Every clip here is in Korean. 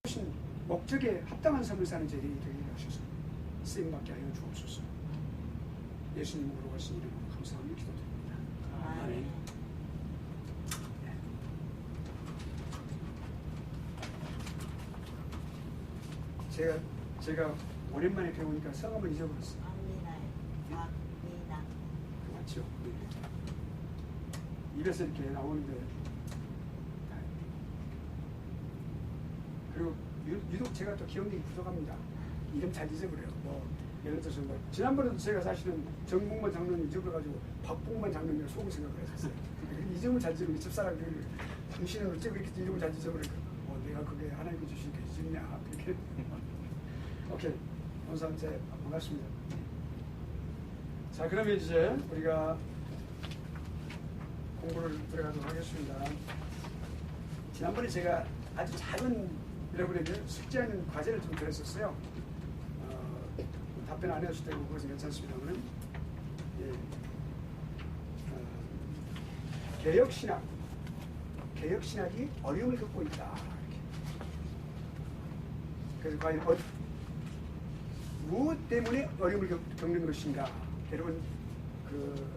주신 목적에 합당한 삶을 사는 저희들이 되게 하셔서 쓰임받게 하여 주옵소서. 예수님으로 하신 이름으로 감사하며 기도드립니다. 아멘. 제가 오랜만에 배우니까 성함을 잊어버렸어요. 박미나. 맞죠? 네. 입에서 이렇게 나오는데, 그리고 유독 제가 또 기억력이 부족합니다. 이름 잘 잊어버려요. 뭐 예를 들어서 뭐 지난번에도 제가 사실은 정봉만 장로님 잊어버려가지고 박봉만 장로님을 속을 생각을 했었어요. 이름을 잘 잊어버리고 집사람이 당신은 어째 그렇게 이름을 잘 잊어버릴까? 내가 그게 하나님이 주신 게 잊었냐? 그렇게. 오케이. 원사한테 반갑습니다. 자, 그러면 이제 우리가 공부를 들어가도록 하겠습니다. 지난번에 제가 아주 작은 여러분에게 숙제하는 과제를 좀 드렸었어요. 답변 안 해주실 때고 그것은 괜찮습니다만, 예. 개혁신학이 어려움을 겪고 있다. 이렇게. 그래서 과연 무엇 때문에 어려움을 겪는 것인가? 여러분 그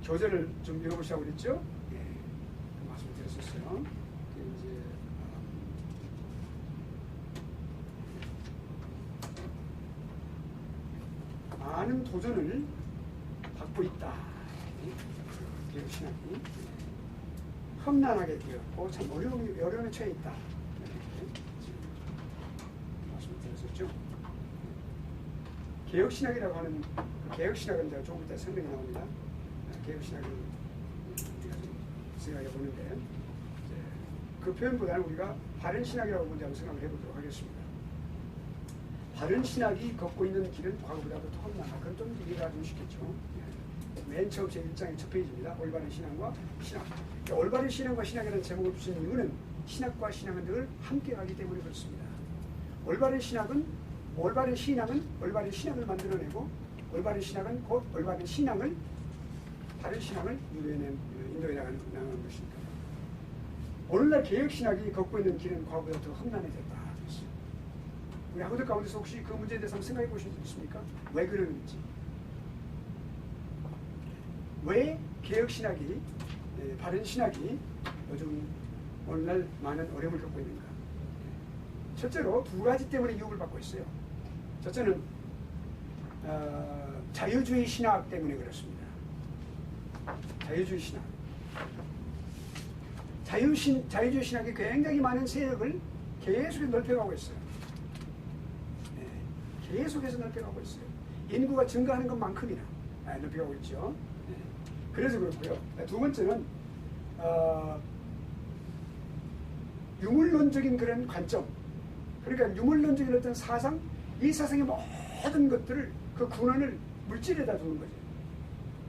교재를 좀 읽어보시라고 그랬죠? 예, 그 말씀을 드렸었어요. 이제 많은 도전을 받고 있다. 개혁신학이 험난하게 되었고 참 어려움에 처해 있다. 이렇게 말씀을 드렸었죠. 개혁신학이라고 하는 그 개혁신학은 제가 조금 이따 설명이 나옵니다. 개혁신학을 우리가 좀 생각해 보는데 그 표현보다는 우리가 바른신학이라고 먼저 한번 생각을 해보도록 하겠습니다. 바른신학이 걷고 있는 길은 과거보다도 더 험난하다. 그건 좀 이해가 좀 쉽겠죠. 맨 처음 제 1장의 첫 페이지입니다. 올바른 신앙과 신학. 올바른 신앙과 신학이라는 제목을 주신 이유는 신학과 신앙은 늘 함께 가기 때문에 그렇습니다. 올바른 신앙은 올바른 신앙을 만들어내고 올바른 신앙은 곧 올바른 신앙을 다른 신앙을 인도해 나가는 것입니다. 오늘날 개혁신학이 걷고 있는 길은 과거보다 더 험난해졌다. 우리 학우들 가운데서 혹시 그 문제에 대해서 한번 생각해 보신 적 있습니까? 왜 그러는지. 왜 개혁신학이 바른 신학이 요즘 오늘날 많은 어려움을 겪고 있는가? 첫째로 두 가지 때문에 유혹을 받고 있어요. 첫째는 자유주의 신학 때문에 그렇습니다. 자유주의 신학. 자유주의 신학이 굉장히 많은 세력을 계속해서 넓혀가고 있어요. 계속해서 넓혀가고 있어요. 인구가 증가하는 것만큼이나 넓혀가고 있죠. 그래서 그렇고요. 두 번째는 유물론적인 그런 관점. 그러니까 유물론적인 어떤 사상, 이 사상의 모든 것들을 그 근원을 물질에다 두는 거죠.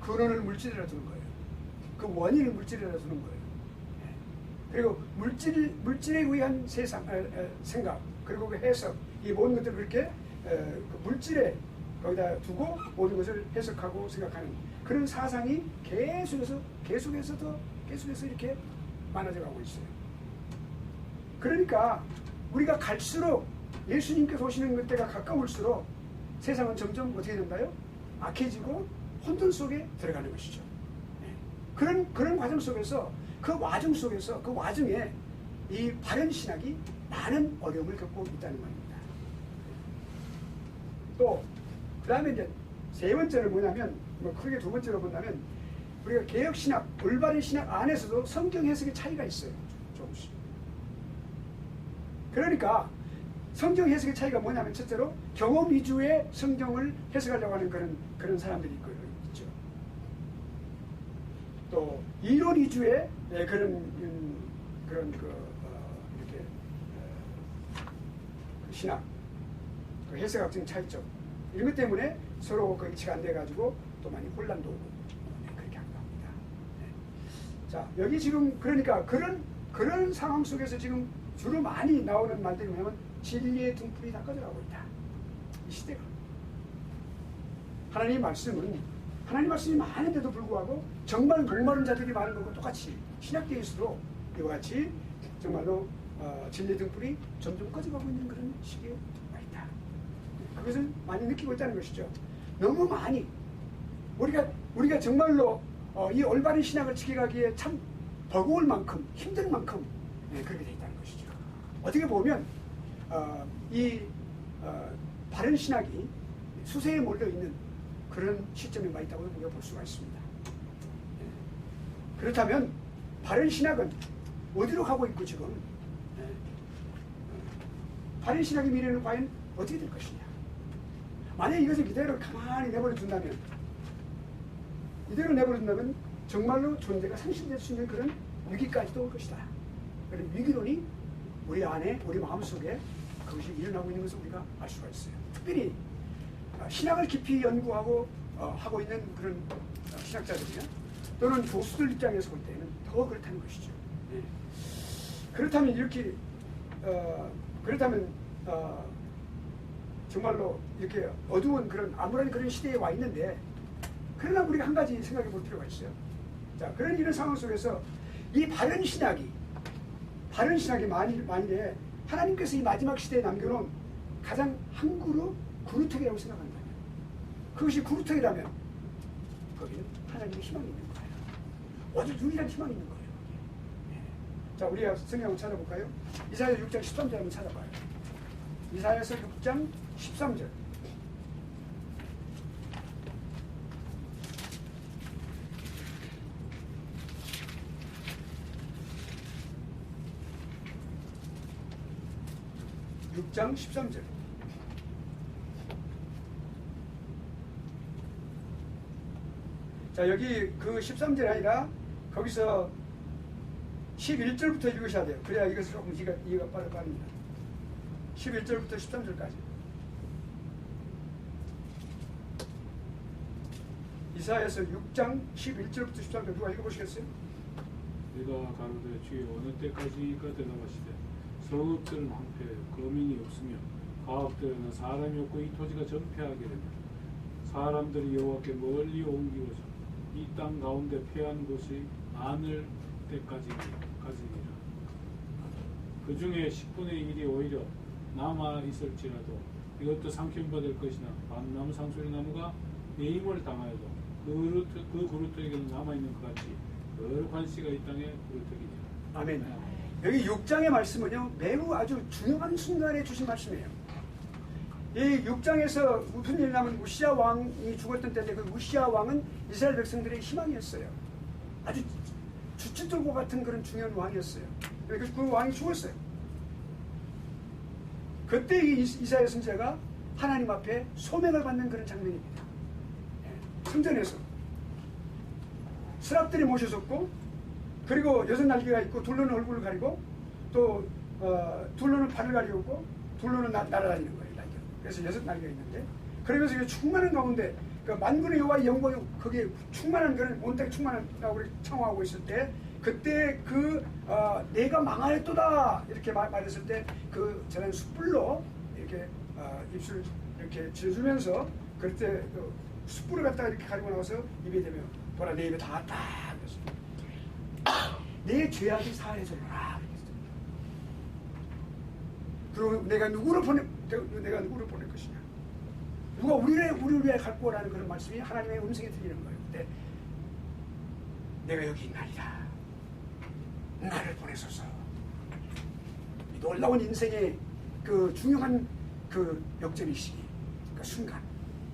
근원을 물질에다 두는 거예요. 그 원인을 물질에다 두는 거예요. 그리고 물질에 의한 생각, 그리고 그 해석, 이 모든 것들을 그렇게 그 물질에 거기다 두고 모든 것을 해석하고 생각하는 그런 사상이 계속해서 이렇게 많아져 가고 있어요. 그러니까 우리가 갈수록 예수님께서 오시는 때가 가까울수록 세상은 점점 어떻게 된다요? 악해지고 혼돈 속에 들어가는 것이죠. 그런 과정 속에서 그 와중에 이 바른 신학이 많은 어려움을 겪고 있다는 겁니다. 또 그 다음에 이제 세 번째는 뭐냐면, 크게 두 번째로 본다면 우리가 개혁신학, 올바른 신학 안에서도 성경 해석의 차이가 있어요. 조금씩. 그러니까 성경 해석의 차이가 뭐냐면 첫째로 경험 위주의 성경을 해석하려고 하는 그런 사람들이 있죠. 또 이론 위주의 이렇게 신학, 그 해석학적인 차이점 이런 것 때문에 서로 그 일치가 안 돼가지고 또 많이 혼란도 오고 그렇게 한 겁니다. 자, 여기 지금 그러니까 그런 상황 속에서 지금 주로 많이 나오는 말들이 뭐냐면 진리의 등불이 다 꺼져가고 있다. 이 시대가. 하나님의 말씀이 많은데도 불구하고 정말 목마른 자들이 많은 것과 똑같이 신약계에서도 이와 같이 정말로 진리 등불이 점점 꺼져가고 있는 그런 시기에 와 있다. 그것을 많이 느끼고 있다는 것이죠. 너무 많이 우리가 정말로 이 올바른 신학을 지켜가기에 참 버거울 만큼 힘들 만큼 그렇게 되어 있다는 것이죠. 어떻게 보면 이 바른 신학이 수세에 몰려 있는 그런 시점에 와 있다고 우리가 볼 수가 있습니다. 그렇다면 바른 신학은 어디로 가고 있고 지금 바른 신학의 미래는 과연 어떻게 될 것이냐. 만약 이것을 이대로 가만히 내버려 둔다면 정말로 존재가 상실될 수 있는 그런 위기까지도 올 것이다. 그런 위기론이 우리 안에 우리 마음속에 그것이 일어나고 있는 것을 우리가 알 수가 있어요. 특별히 신학을 깊이 연구하고 하고 있는 그런 신학자들이나 또는 교수들 입장에서 볼 때는 더 그렇다는 것이죠. 네. 그렇다면 이렇게 정말로 이렇게 어두운 그런 암울한 그런 시대에 와 있는데 그러나 우리가 한 가지 생각해 볼 필요가 있어요. 자, 그런 이런 상황 속에서 이 바른 신학이 만일에 하나님께서 이 마지막 시대에 남겨놓은 가장 한 그루 구루턱이라고 생각한다면 그것이 구루턱이라면 거기는 하나님의 희망이 있는 거예요. 아주 유일한 희망이 있는 거예요. 네. 자, 우리가 성경을 찾아볼까요? 이사야 6장 13절 한번 찾아봐요. 이사야서 6장 13절. 장 13절. 자, 여기 그 13절이 아니라 거기서 11절부터 읽으셔야 돼요. 그래야 이것을 조금 이해가 빠릅니다. 11절부터 13절까지. 이사야서 6장 11절부터 13절 누가 읽어보시겠어요? 내가 가로되 주여 어느 때까지가 대답하시되 성읍들은 황폐 거민이 없으며 가옥들에는 사람이 없고 이 토지가 전폐하게 되며 사람들이 여호와께 멀리 옮기고서 이 땅 가운데 패한 곳이 많을 때까지니라. 그 중에 10분의 1이 오히려 남아 있을지라도 이것도 삼킨받을 것이나 밤나무 상수리나무가 매임을 당하여도 그 그루터기에는 남아있는 것 같이 거룩한 씨가 이 땅에 그루터기니라. 아멘. 여기 6장의 말씀은요 매우 아주 중요한 순간에 주신 말씀이에요. 이 6장에서 무슨 일이 나면 우시아 왕이 죽었던 때인데 그 우시아 왕은 이스라엘 백성들의 희망이었어요. 아주 주치들과 같은 그런 중요한 왕이었어요. 그 왕이 죽었어요. 그때 이 이사야 선지자가 하나님 앞에 소명을 받는 그런 장면입니다. 성전에서 스랍들이 모셔졌고 그리고 6날개가 있고 둘러는 얼굴을 가리고 또 둘러는 발을 가리고 둘러는 날아다니는 거예요. 날개. 그래서 6날개가 있는데 그러면서 이 충만한 가운데 그 만군의 여호와의 영광이 거기에 충만한 그런 온 땅에 충만하다고 청하고 있을 때 그때 내가 망하였도다 이렇게 말했을 때 그 저는 숯불로 이렇게 입술 이렇게 지어주면서 그때 숯불을 갖다가 이렇게 가리고 나와서 입에 대면 보라 내 입에 닿았다 그랬어요. 내 죄악이 사해져라 그리고 내가 누구를 보낼 것이냐 누가 우리를 위해 갈 거라는 그런 말씀이 하나님의 음성에 들리는 거예요. 근데 내가 여기 있나이다 나를 보내소서. 이 놀라운 인생의 그 중요한 그 역전의 시기 그 순간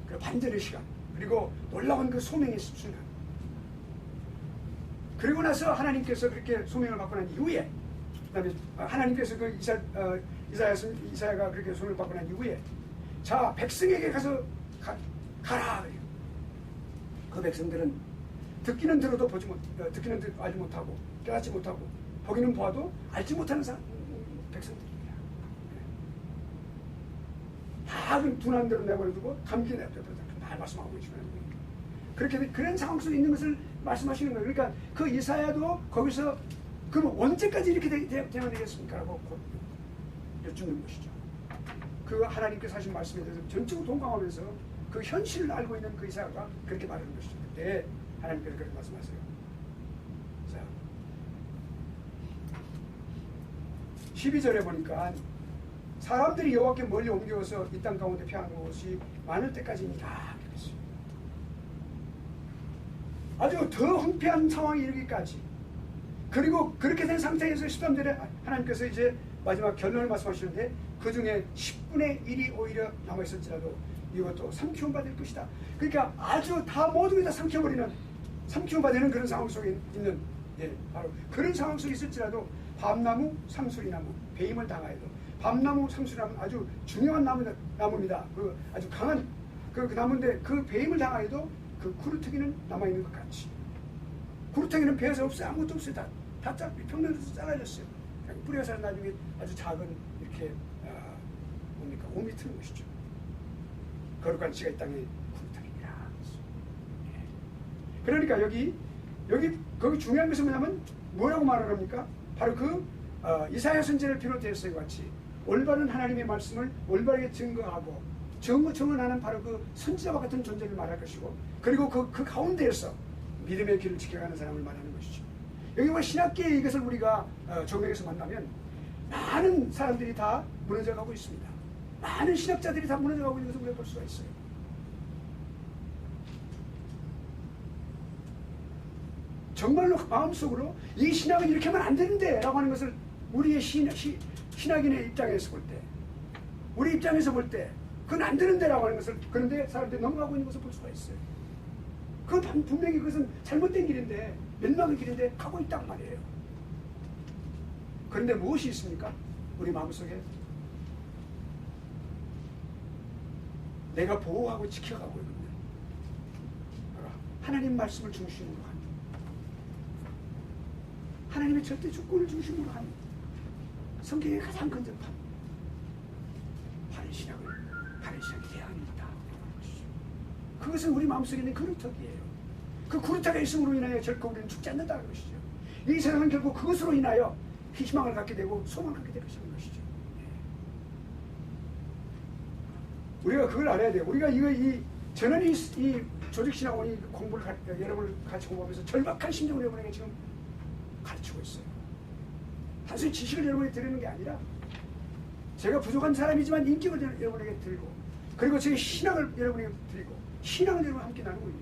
그 반전의 시간 그리고 놀라운 그 소명의 순간 그리고 나서 하나님께서 그렇게 소명을 받고 난 이후에 그다음에 하나님께서 그 이사야가 그렇게 소명을 받고 난 이후에 자 백성에게 가서 가라. 그 백성들은 듣기는 들어도 듣기는 알지 못하고 깨닫지 못하고 보기는 보아도 알지 못하는 백성들입니다. 다 둔한 대로 내버려두고 감기 내버려두고 다 말씀하고 계시는 거예요. 그렇게 그런 상황 속에 있는 것을 말씀하시는 거예요. 그러니까 그 이사야도 거기서 그럼 언제까지 이렇게 되면 되겠습니까? 라고 여쭙는 것이죠. 그 하나님께서 하신 말씀에 대해서 전적으로 동감하면서 그 현실을 알고 있는 그 이사야가 그렇게 말하는 것이죠. 그때 하나님께서 그렇게 말씀하세요. 자, 12절에 보니까 사람들이 여호와께 멀리 옮겨서 이 땅 가운데 피하는 것이 많을 때까지니라 그랬어요. 아주 더 황폐한 상황이 이르기까지. 그리고 그렇게 된 상태에서 13절에 하나님께서 이제 마지막 결론을 말씀하시는데 그 중에 10분의 1이 오히려 남아있을지라도 이것도 삼키움 받을 것이다. 그러니까 아주 다 모두 다 삼키움 받는 그런 상황 속에 있는, 바로 그런 상황 속에 있을지라도 밤나무, 상수리나무, 배임을 당하여도 밤나무, 상수리나무는 아주 중요한 나무입니다. 그 아주 강한 그 나무인데 그 배임을 당하여도 그 구루터기는 남아있는 것 같이. 구루터기는 배에서 없어요. 아무것도 없어요. 다 평면에서 잘라졌어요. 뿌려서 나중에 아주 작은 이렇게 뭡니까? 5m 트는 것이죠. 거룩한 지가 이 땅에 구루터기니라. 그러니까 거기 중요한 것은 뭐냐면 뭐라고 말을 합니까? 바로 그 이사야 선지를 비롯해서 같이 올바른 하나님의 말씀을 올바르게 증거하고 증언하는 바로 그 선지자와 같은 존재를 말할 것이고, 그리고 그 가운데에서 믿음의 길을 지켜가는 사람을 말하는 것이죠. 여기 뭐 신학계의 이것을 우리가 조명에서 만나면 많은 사람들이 다 무너져가고 있습니다. 많은 신학자들이 다 무너져가고 있는 것을 우리가 볼 수가 있어요. 정말로 마음속으로 이 신학은 이렇게 하면 안 되는데 라고 하는 것을 우리의 신학인의 입장에서 볼 때, 우리 입장에서 볼 때 그건 안 되는데 라고 하는 것을, 그런데 사람들이 넘어가고 있는 것을 볼 수가 있어요. 그건 분명히 그것은 잘못된 길인데, 멸망의 길인데 가고 있단 말이에요. 그런데 무엇이 있습니까? 우리 마음속에 내가 보호하고 지켜가고 있는 하나님 말씀을 중심으로 한, 하나님의 절대 주권을 중심으로 한 성경의 가장 근접한 바른 신학이 대안이 있다. 그것은 우리 마음속에 있는 그루터기예요. 그 그루터기가 있음으로 인하여 결코 우리는 죽지 않는다는 것이죠. 이 세상은 결국 그것으로 인하여 희망을 갖게 되고 소망을 갖게 되는 것이죠. 우리가 그걸 알아야 돼요. 우리가 저는 이 조직신학원이 공부를 여러분을 같이 공부하면서 절박한 심정을 여러분에게 지금 가르치고 있어요. 단순히 지식을 여러분에게 드리는 게 아니라 제가 부족한 사람이지만 인격을 여러분에게 드리고, 그리고 제 신앙을 여러분에게 드리고, 신앙을 여러분과 함께 나누고 있는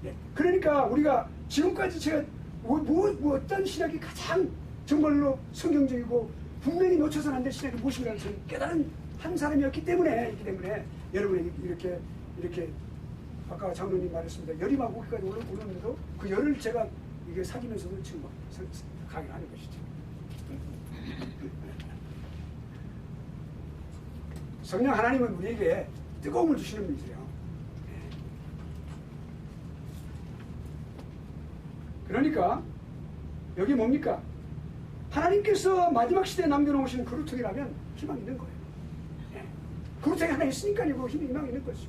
거예요. 그러니까 우리가 지금까지 제가 어떤 신학이 가장 정말로 성경적이고 분명히 놓쳐서는 안 될 신학이 무엇인가를 깨달은 한 사람이었기 때문에 여러분이 이렇게 아까 장로님 말했습니다. 열이 막 오기까지 오르는데도 그 열을 제가 이게 사귀면서도 지금 강의를 하는 것이죠. 성령 하나님은 우리에게 뜨거움을 주시는 분이세요. 그러니까 여기 뭡니까? 하나님께서 마지막 시대에 남겨놓으신 그루터기라면 희망이 있는 거예요. 그루터기 하나 있으니까 이거 희망이 있는 거죠.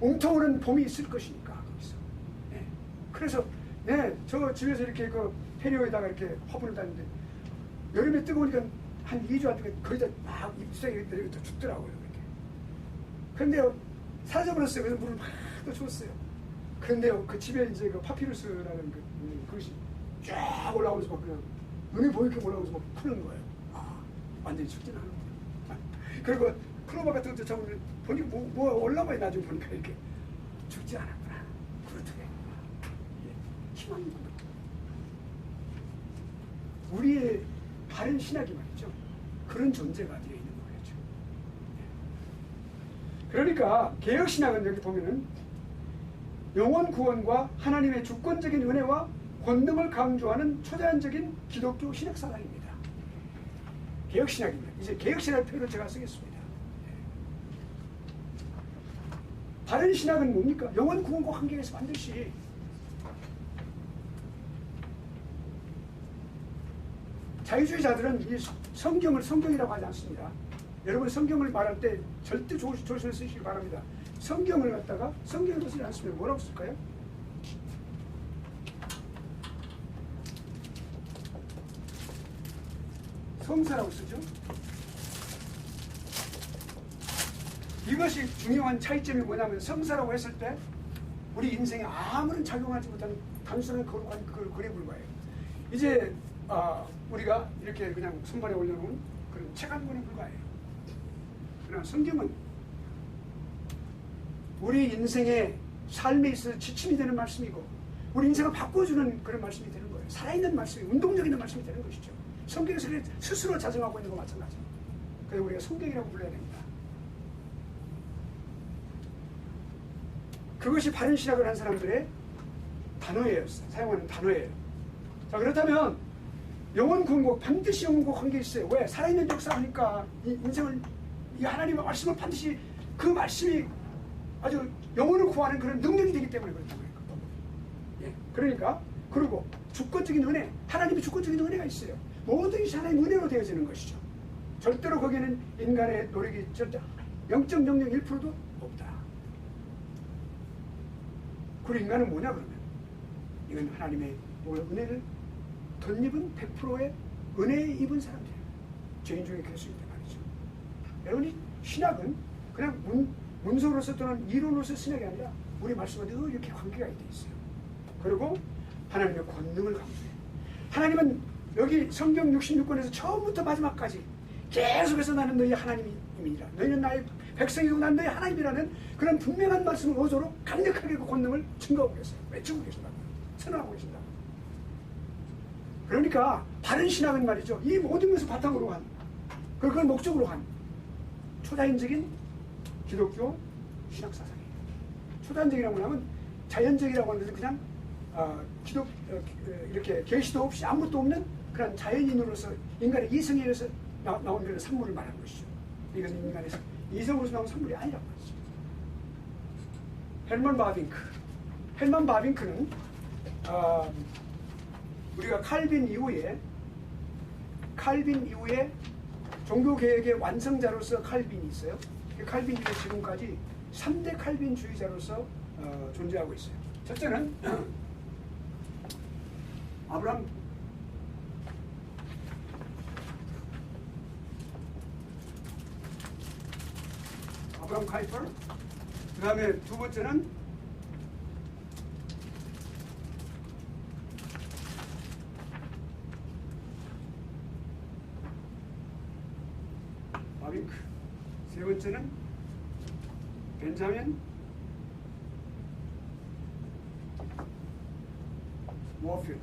웅터오는 봄이 있을 것이니까 거기서. 그래서 저 집에서 이렇게 그 페리오에다가 이렇게 화분을 다니는데 여름에 뜨거우니까 한 2주 안 되게 거의 다 막 잎사귀 내려서 죽더라고요. 이렇게. 그런데 사라져버렸어요. 그래서 물을 막 또 줬어요. 그런데 그 집에 이제 그 파피루스라는 그것이 쫙 올라오면서 막 그냥 눈이 보이게 올라오면서 막 푸는 거예요. 완전히 죽진 않은 거예요. 그리고 클로버 같은 것도 잡으면 보니까 뭐 올라와요. 나중에 보니까 이렇게 죽지 않았구나. 그렇게 희망이 있는 거예요. 우리의 바른 신학이 말이죠. 그런 존재가 되어 있는 거겠죠. 그러니까 개혁신학은 여기 보면은 영원 구원과 하나님의 주권적인 은혜와 권능을 강조하는 초자연적인 기독교 신학사상입니다. 개혁신학입니다. 이제 개혁신학 표현을 제가 쓰겠습니다. 바른 신학은 뭡니까? 영원 구원과 관계에서 반드시 자유주의자들은 이 성경이라고 하지 않습니다. 여러분 성경을 말할 때 절대 조심해서 쓰시기 바랍니다. 성경을 갖다가 성경을 쓰지 않으면 뭐라고 쓸까요? 성사라고 쓰죠. 이것이 중요한 차이점이 뭐냐면 성사라고 했을 때 우리 인생에 아무런 작용하지 못하는 단순한 거룩한 글에 불과해요. 이제 우리가 이렇게 그냥 손발에 올려놓은 그런 책 한 권에 불과해요. 그러나 성경은 우리 인생의 삶에 있어 지침이 되는 말씀이고 우리 인생을 바꿔주는 그런 말씀이 되는 거예요. 살아있는 말씀이, 운동적인 말씀이 되는 것이죠. 성경에서 스스로 자정하고 있는 거 마찬가지예요. 그래서 우리가 성경이라고 불러야 됩니다. 그것이 바른 신학을 한 사람들의 단어예요. 사용하는 단어예요. 자, 그렇다면 영혼 군국, 반드시 영혼 군국 한 게 있어요. 왜? 살아있는 역사하니까 이 인생을, 이 하나님의 말씀을 반드시 그 말씀이 아주 영혼을 구하는 그런 능력이 되기 때문에 그렇다고 해요. 예. 그러니까, 그리고 주권적인 은혜, 하나님의 주권적인 은혜가 있어요. 모든 것이 하나님의 은혜로 되어지는 것이죠. 절대로 거기에는 인간의 노력이 절대 0.001%도 없다. 그리고 인간은 뭐냐 그러면? 이건 하나님의 은혜를 덧입은 100%의 은혜에 입은 사람들이에요. 죄인 중에 그랬습니다 말이죠. 여러분이 신학은 그냥 문서로서 또는 이론으로서 신학이 아니라 우리 말씀과 늘 이렇게 관계가 돼 있어요. 그리고 하나님의 권능을 강조해요. 하나님은 여기 성경 66권에서 처음부터 마지막까지 계속해서 나는 너희 하나님이니라. 너희는 나의 백성이고 난 너희 하나님이라는 그런 분명한 말씀을 어조로 강력하게 그 권능을 증거하고 계세요. 외치고 계신다고요. 선언하고 계신다고요. 그러니까 바른 신학은 말이죠. 이 모든 것을 바탕으로 한, 그걸 목적으로 한 초자연적인 기독교 신학 사상이에요. 초자연적이라고 하면 자연적이라고 하는 것은 그냥 이렇게 계시도 없이 아무것도 없는 그런 자연인으로서 인간의 이성에 의해서 나온 그런 산물을 말하는 것이죠. 이건 인간의 이성으로서 나온 산물이 아니라고 하죠. 헬만 바빙크는 우리가 칼빈 이후에 종교개혁의 완성자로서 칼빈이 있어요. 그 칼빈주의 지금까지 3대 칼빈주의자로서 존재하고 있어요. 첫째는 아브라함 카이퍼, 그 다음에 두 번째는 바빙크, 세 번째는 벤자민 워필드.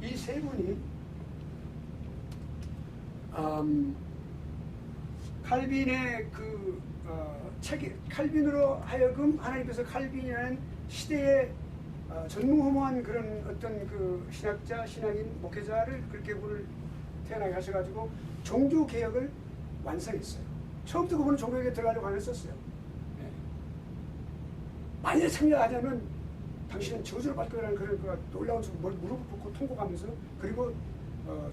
이 세 분이 칼빈의 그 책이 칼빈으로 하여금 하나님께서 칼빈이라는 시대의 전무후무한 그런 어떤 그 신학자, 신앙인, 목회자를 그렇게 분을 태어나게 하셔가지고 종교 개혁을 완성했어요. 처음부터 그분은 종교 개혁에 들어가려고 안 했었어요. 네. 만약에 참여하자면 당신은 저주를 받을 거라는 그런 놀라운 무릎을 꿇고 통곡하면서 그리고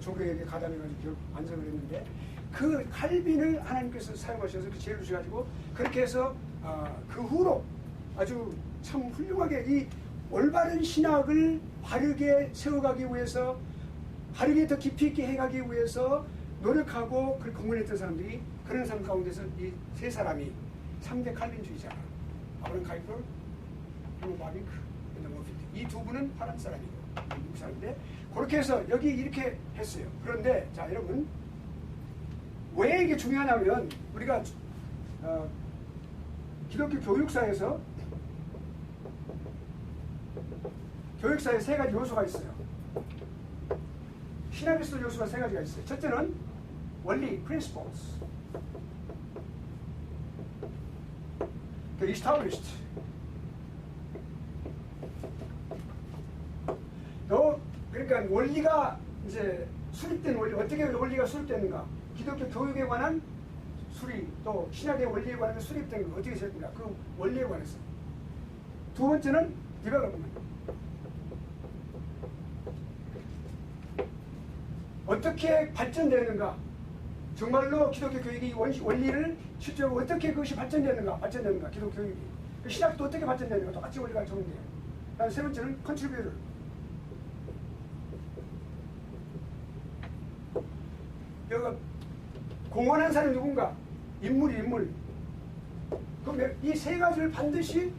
종교개혁에 가담해가지고 결국 완성을 했는데 그 칼빈을 하나님께서 사용하셔서 그 죄를 주셔가지고 그렇게 해서 그 후로 아주 참 훌륭하게 이 올바른 신학을 바르게 세워가기 위해서 바르게 더 깊이 있게 해가기 위해서 노력하고 그 공헌했던 사람들이 그런 사람 가운데서 이 세 사람이 3대 칼빈주의자 아브라함 카이퍼, 헬만 바빙크, 이 두 분은 파란 사람이고 미국 사람인데 그렇게 해서 여기 이렇게 했어요. 그런데 자 여러분 왜 이게 중요하냐면 우리가 기독교 교육사에 세 가지 요소가 있어요. 신학에서도 요소가 세 가지가 있어요. 첫째는 원리, principles. The established. 그러니까 원리가 이제 수립된 원리, 어떻게 원리가 수립됐는가? 기독교 교육에 관한 수립, 또 신학의 원리에 관한 수립된 거 어떻게 됐는가? 그 원리에 관해서. 두 번째는 development. 어떻게 발전되는가? 정말로 기독교 교육이 원리를 실제로 어떻게 그것이 발전되는가? 기독교 교육이. 그 신학도 어떻게 발전되는가? 똑같이 원리가 적용돼요. 다음 세 번째는 contributor. 여기가 공헌한 사람이 누군가? 인물. 그럼 이 세 가지를 반드시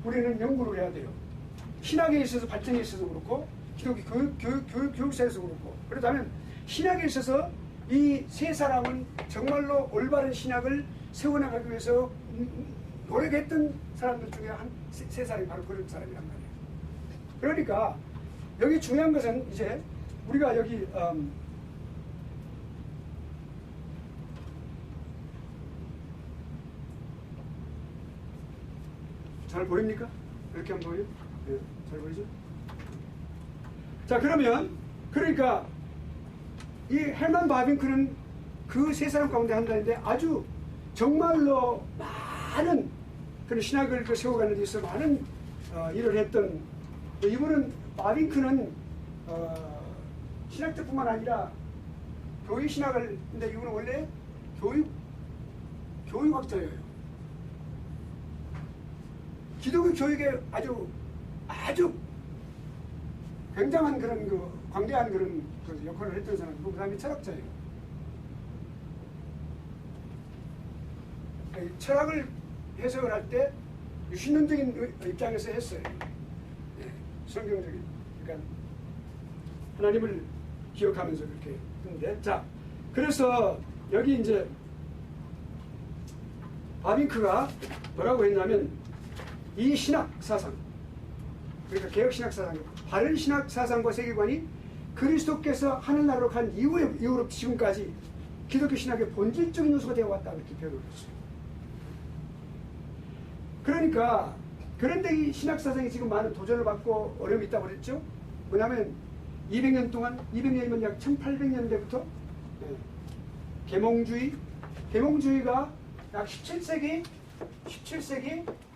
우리는 연구를 해야 돼요. 신학에 있어서 발전에 있어서 그렇고 기독교 교육사에서 그렇고 그렇다면 신학에 있어서 이 세 사람은 정말로 올바른 신학을 세워나가기 위해서 노력했던 사람들 중에 세 사람이 바로 그런 사람이란 말이에요. 그러니까 여기 중요한 것은 이제 우리가 여기 잘 보입니까? 이렇게 한번 보여요? 네, 잘 보이죠? 자, 그러면 그러니까 이 헬만 바빙크는 그 세 사람 가운데 한 사람인데 아주 정말로 많은 그런 신학을 세워가는 데 있어서 많은 일을 했던 이분은 바빙크는 신학자뿐만 아니라 교회 신학을 근데 이분은 원래 교육학자예요. 기독교 교육에 아주 굉장한 그런 광대한 그런 역할을 했던 사람이고 그 다음에 철학자예요. 철학을 해석을 할 때 신론적인 입장에서 했어요. 네, 성경적인. 그러니까 하나님을 기억하면서 그렇게 했는데 자, 그래서 여기 이제 바빙크가 뭐라고 했냐면 이 신학 사상, 그러니까 개혁 신학 사상, 바른 신학 사상과 세계관이 그리스도께서 하늘나라로 간 이후로 지금까지 기독교 신학의 본질적인 요소가 되어 왔다 이렇게 표현을 했어요. 그러니까 그런데 이 신학 사상이 지금 많은 도전을 받고 어려움이 있다고 그랬죠. 뭐냐면 200년 동안 200년이면 약 1800년대부터 계몽주의가 약 17세기,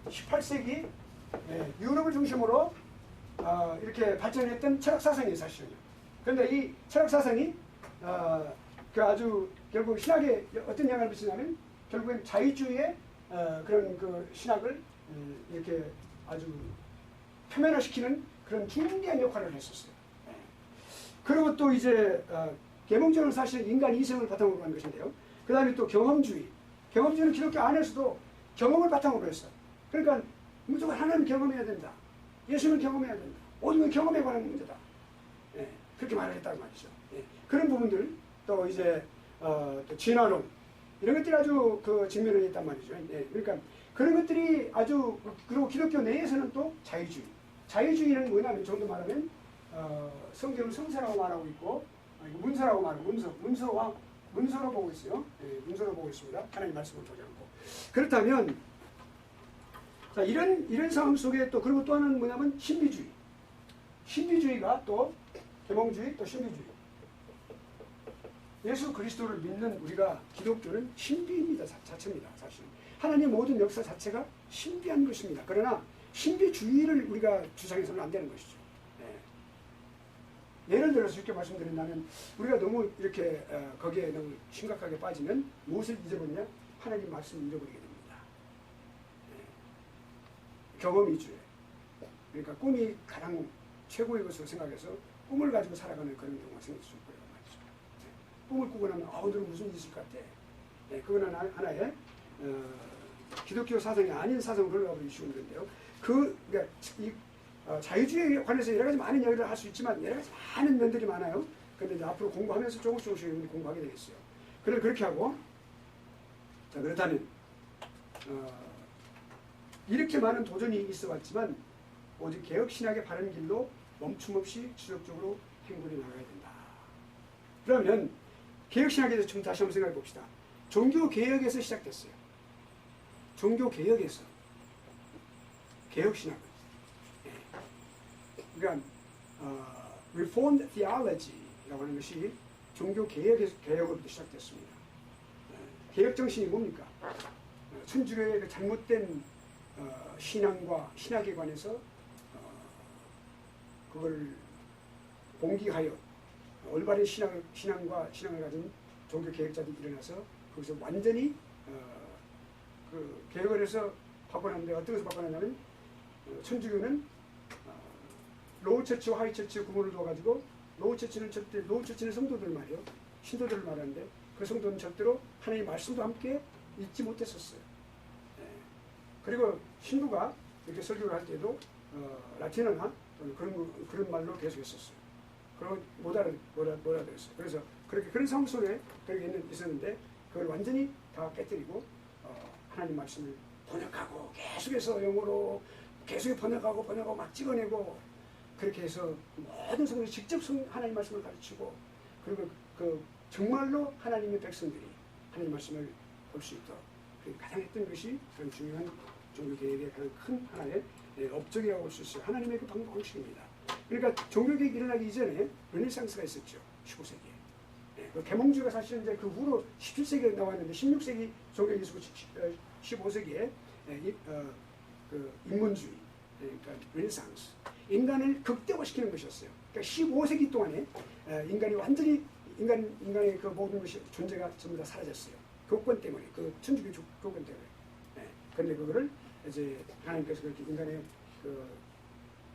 18세기 유럽을 중심으로 이렇게 발전했던 철학 사상이에요, 사실은요. 그런데 이 철학 사상이 그 아주 결국 신학에 어떤 영향을 미치냐면 결국엔 자유주의의 그런 그 신학을 이렇게 아주 표면화시키는 그런 중대한 역할을 했었어요. 그리고 또 이제 계몽주의는 사실 인간 이성을 바탕으로 한 것인데요. 그 다음에 또 경험주의는 기독교 안에서도 경험을 바탕으로 했어요. 그러니까 무조건 하나님 경험해야 된다. 예수는 경험해야 된다. 모든 건 경험에 관한 문제다. 그렇게 말을 했다고 말이죠. 그런 부분들 또 이제 또 진화론 이런 것들이 아주 그 직면을 했단 말이죠. 그러니까 그런 것들이 아주 그리고 기독교 내에서는 또 자유주의는 뭐냐면 좀 더 말하면 성경을 성사라고 말하고 있고 문서라고 말하고 문서로 보고 있어요. 문서로 보고 있습니다. 하나님 말씀을 보지 않고. 그렇다면 자 이런 상황 속에 또 그리고 또 하나는 뭐냐면 신비주의가 또 계몽주의 또 신비주의. 예수 그리스도를 믿는 우리가 기독교는 신비입니다. 자체입니다. 사실 하나님의 모든 역사 자체가 신비한 것입니다. 그러나 신비주의를 우리가 주장해서는 안 되는 것이죠. 예를 들어서 이렇게 말씀드린다면 우리가 너무 이렇게 거기에 너무 심각하게 빠지면 무엇을 잊어버리냐? 하나님 말씀을 잊어버리게 됩니다. 경험 위주에 그러니까 꿈이 가장 최고의 것으로 생각해서 꿈을 가지고 살아가는 그런 경우가 생길 수 있고요. 꿈을 꾸고 나면 오늘은 무슨 일이 있을 것 같아. 그건 하나의 기독교 사상이 아닌 사상으로 흘러가기 쉬운 건데요. 그러니까 자유주의에 관해서 여러 가지 많은 이야기를 할 수 있지만 여러 가지 많은 면들이 많아요. 그런데 이제 앞으로 공부하면서 조금씩 공부하게 되겠어요. 그렇게 하고 자 그렇다면 이렇게 많은 도전이 있어왔지만 오직 개혁신학의 바른 길로 멈춤없이 지속적으로 행군해 나가야 된다. 그러면 개혁신학에 대해서 좀 다시 한번 생각해 봅시다. 종교개혁에서 시작됐어요. 종교개혁에서 개혁신학은 그러니까 Reformed Theology라고 하는 것이 종교개혁으로부터 시작됐습니다. 개혁정신이 뭡니까? 천주교의 그 잘못된 신학에 관해서 그걸 공기하여 올바른 신앙과 신앙을 가진 종교개혁자들이 일어나서 거기서 완전히 그 개혁을 해서 바꿔놨는데 어떤 것을 바꿔놨냐면 천주교는 로우처치와 하이처치 구분을 둬가지고 로우처치는 성도들 말이에요. 신도들을 말하는데 그 성도는 절대로 하나님의 말씀도 함께 잊지 못했었어요. 그리고 신부가 이렇게 설교를 할 때도 라틴어나 또는 그런 말로 계속했었어요. 그리고 못 알아들었어요. 그래서 그런 상황 속에 그렇게 있었는데 그걸 완전히 다 깨뜨리고 하나님 말씀을 번역하고 계속해서 영어로 계속 번역하고 막 찍어내고 그렇게 해서 모든 성도들이 직접 하나님 말씀을 가르치고 그리고 정말로 하나님의 백성들이 하나님 말씀을 볼 수 있도록 가장 했던 것이 그런 중요한 종교개혁의 가장 큰 하나의 업적이라고 볼 수 있어요. 하나님의 그 방식입니다. 그러니까 종교개혁이 일어나기 이전에 르네상스가 있었죠. 15세기에. 그 계몽주의가 사실은 이제 그 후로 17세기에 나왔는데 16세기 종교개혁이 있었고 15세기에 그 인문주의, 그러니까 르네상스, 인간을 극대화시키는 것이었어요. 그러니까 15세기 동안에 인간이 완전히 인간의 그 모든 것이 존재가 전부 다 사라졌어요. 교권 때문에, 그 천주교 교권 때문에. 그런데 그거를 이제 하나님께서 그렇게 인간의 그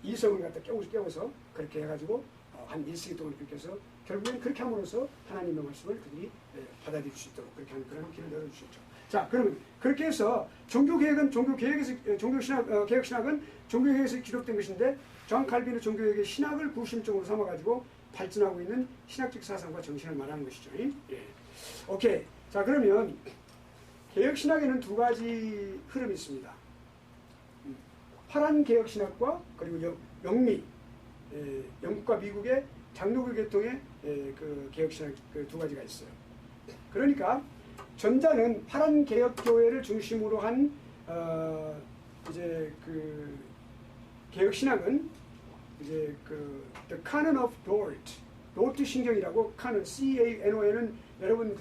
이성을 갖다 깨워서 그렇게 해가지고 한 1세기 동안 그렇게 해서 결국엔 그렇게 함으로써 하나님의 말씀을 그들이 받아들일 수 있도록 그렇게 하는 그런 길을 열어주셨죠. 자, 그러면 그렇게 해서 종교개혁은 개혁신학은 종교개혁에서 기록된 것인데 존 칼빈은 종교개혁의 신학을 구심점으로 삼아가지고 발전하고 있는 신학적 사상과 정신을 말하는 것이죠. 예. 오케이. 자, 그러면 개혁신학에는 두 가지 흐름이 있습니다. 파란 개혁신학과 그리고 영국과 미국의 장로교 계통의 그 개혁신학 그 두 가지가 있어요. 그러니까 전자는 파란 개혁교회를 중심으로 한 이제 그 개혁신학은 이제 그 The Canon of Dort, 도트 신경이라고 카논, C-A-N-O-N은 여러분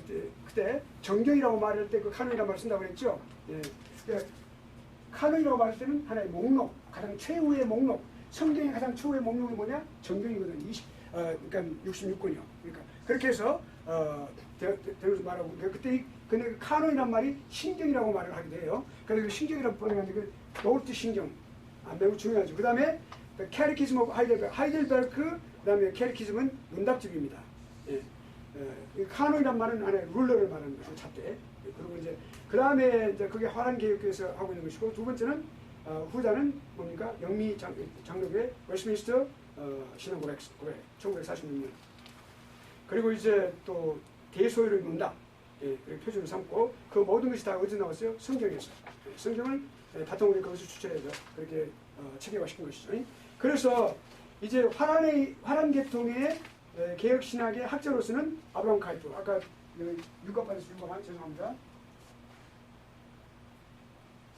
그때 정경이라고 말할 때 그 카논이라고 말 쓴다고 그랬죠. 예. 그러니까 카논이라고 말할 때는 하나의 목록, 가장 최후의 목록. 성경의 가장 최후의 목록이 뭐냐? 정경이거든. 그러니까 66권이요. 그러니까 그렇게 해서 대로서 말하고 그때 근데 그 카논이란 말이 신경이라고 말을 하게 돼요. 그래서 신경이라고 번역하는데 그 도트 신경 매우 중요하죠. 그 다음에 캐리키즘 오브 하이델베르크, 그 다음에 캐리키즘은 문답집입니다. 예. 카논이란 말은 하나의 룰러를 말하는 것이고 잣대. 그리고 이제 그 다음에 이제 그게 화란 개혁교에서 하고 있는 것이고 두 번째는 후자는 뭡니까? 영미 장로교의 웨스트민스터 신앙고백 1946년. 그리고 이제 또 대소요를 문답. 예, 표준을 삼고 그 모든 것이 다 어디서 나왔어요? 성경에서. 성경을 바탕으로 그것을 추천해서 그렇게 체계화시킨 것이죠. 그래서 이제 화란 계통의 개혁신학의 학자로서는 아브라함 카이프, 아까 율법반에서 율법한 죄송합니다.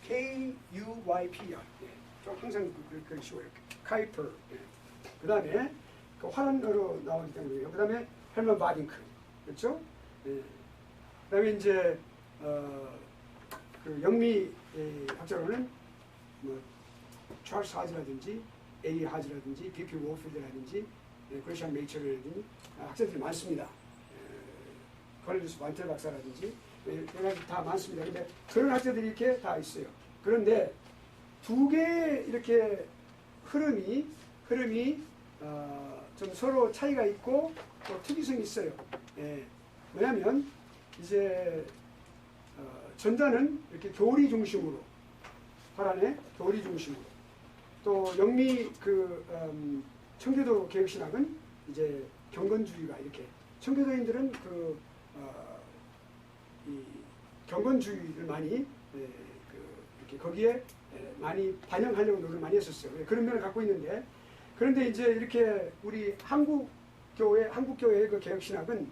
K-U-Y-P-R. 좀 항상 그렇게 쉬워요. 카이퍼. 그 다음에 그 화란어로 나오기 때문이에요. 그 다음에 헬먼 바딩크. 그렇죠? 그 다음에 이제 그 영미 학자로는 뭐 찰스 하즈라든지 A. 하즈라든지 B.P. 워필드라든지 크리스천 메이처라든지 학자들이 많습니다. 걸리스 반텔 박사라든지 여러 가지 다 많습니다. 근데 그런 학자들이 이렇게 다 있어요. 그런데 두 개 이렇게 흐름이 좀 서로 차이가 있고 또 특이성이 있어요. 뭐냐면 이제 전자는 이렇게 교리 중심으로 화란의 교리 중심으로 또 영미 청교도 개혁신학은 이제 경건주의가 이렇게 청교도인들은 이 경건주의를 많이 이렇게 거기에 많이 반영하려고 노력을 많이 했었어요. 그런 면을 갖고 있는데 그런데 이제 이렇게 우리 한국교회의 그 개혁신학은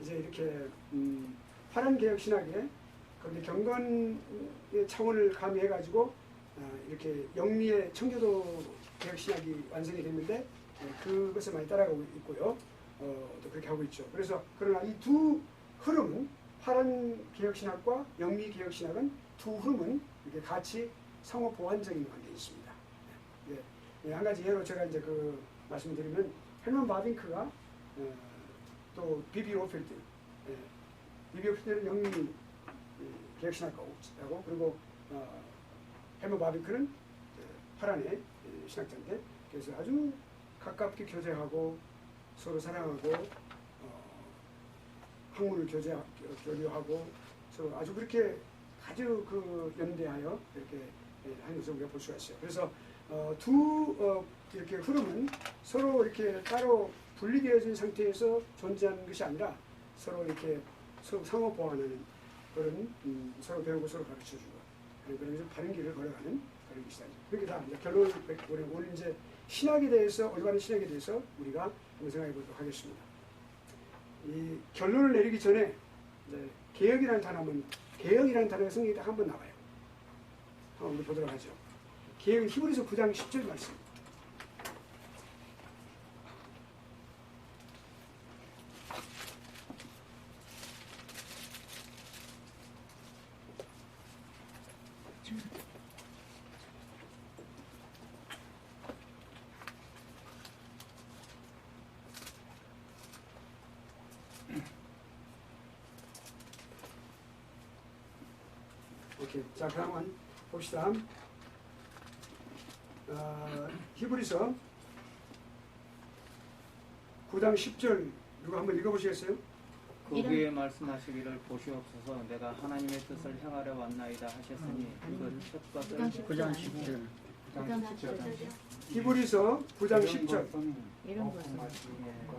이제 이렇게 화란 개혁신학에 그런데 경건의 차원을 가미해가지고 이렇게 영미의 청교도 개혁신학이 완성이 됐는데 그것을 많이 따라가고 있고요. 또 그렇게 하고 있죠. 그래서 그러나 이 두 흐름은 화란 개혁신학과 영미 개혁신학은 두 흐름은 이렇게 같이 상호 보완적인 관계에 있습니다. 한 가지 예로 제가 이제 말씀드리면 헬먼 바딩크가 또 B.B. 워필드, B.B. 워필드는 영미 개혁신학가고 그리고 헬먼 바딩크는 화란의 신학자인데 그래서 아주 가깝게 교제하고 서로 사랑하고 학문을 교류하고 서로 아주 그렇게 아주 연대하여 이렇게 하는 것을 우리가 볼 수가 있어요. 그래서 이렇게 흐름은 서로 이렇게 따로 분리되어진 상태에서 존재하는 것이 아니라 서로 이렇게 서로 상호 보완하는 그런 서로 배우고 서로 가르쳐주고 그런 바른 길을 걸어가는 그런 것이다. 그렇게 다 이제 결론을 오늘 이제 신학에 대해서 올바른 신학에 대해서 우리가 생각해 보도록 하겠습니다. 이 결론을 내리기 전에 개혁이라는 단어가 성경에 딱 한 번 나와요. 한번 우리 보도록 하죠. 개혁은 히브리서 9장 10절 말씀. 오케이. 자, 그러면 봅시다. 히브리서 9장 10절 누가 한번 읽어보시겠어요? 거기에 말씀하시기를 보시옵소서 내가 하나님의 뜻을 행하려 왔나이다 하셨으니 이것 첫 것을 9장 10절. 히브리서 9장 10절.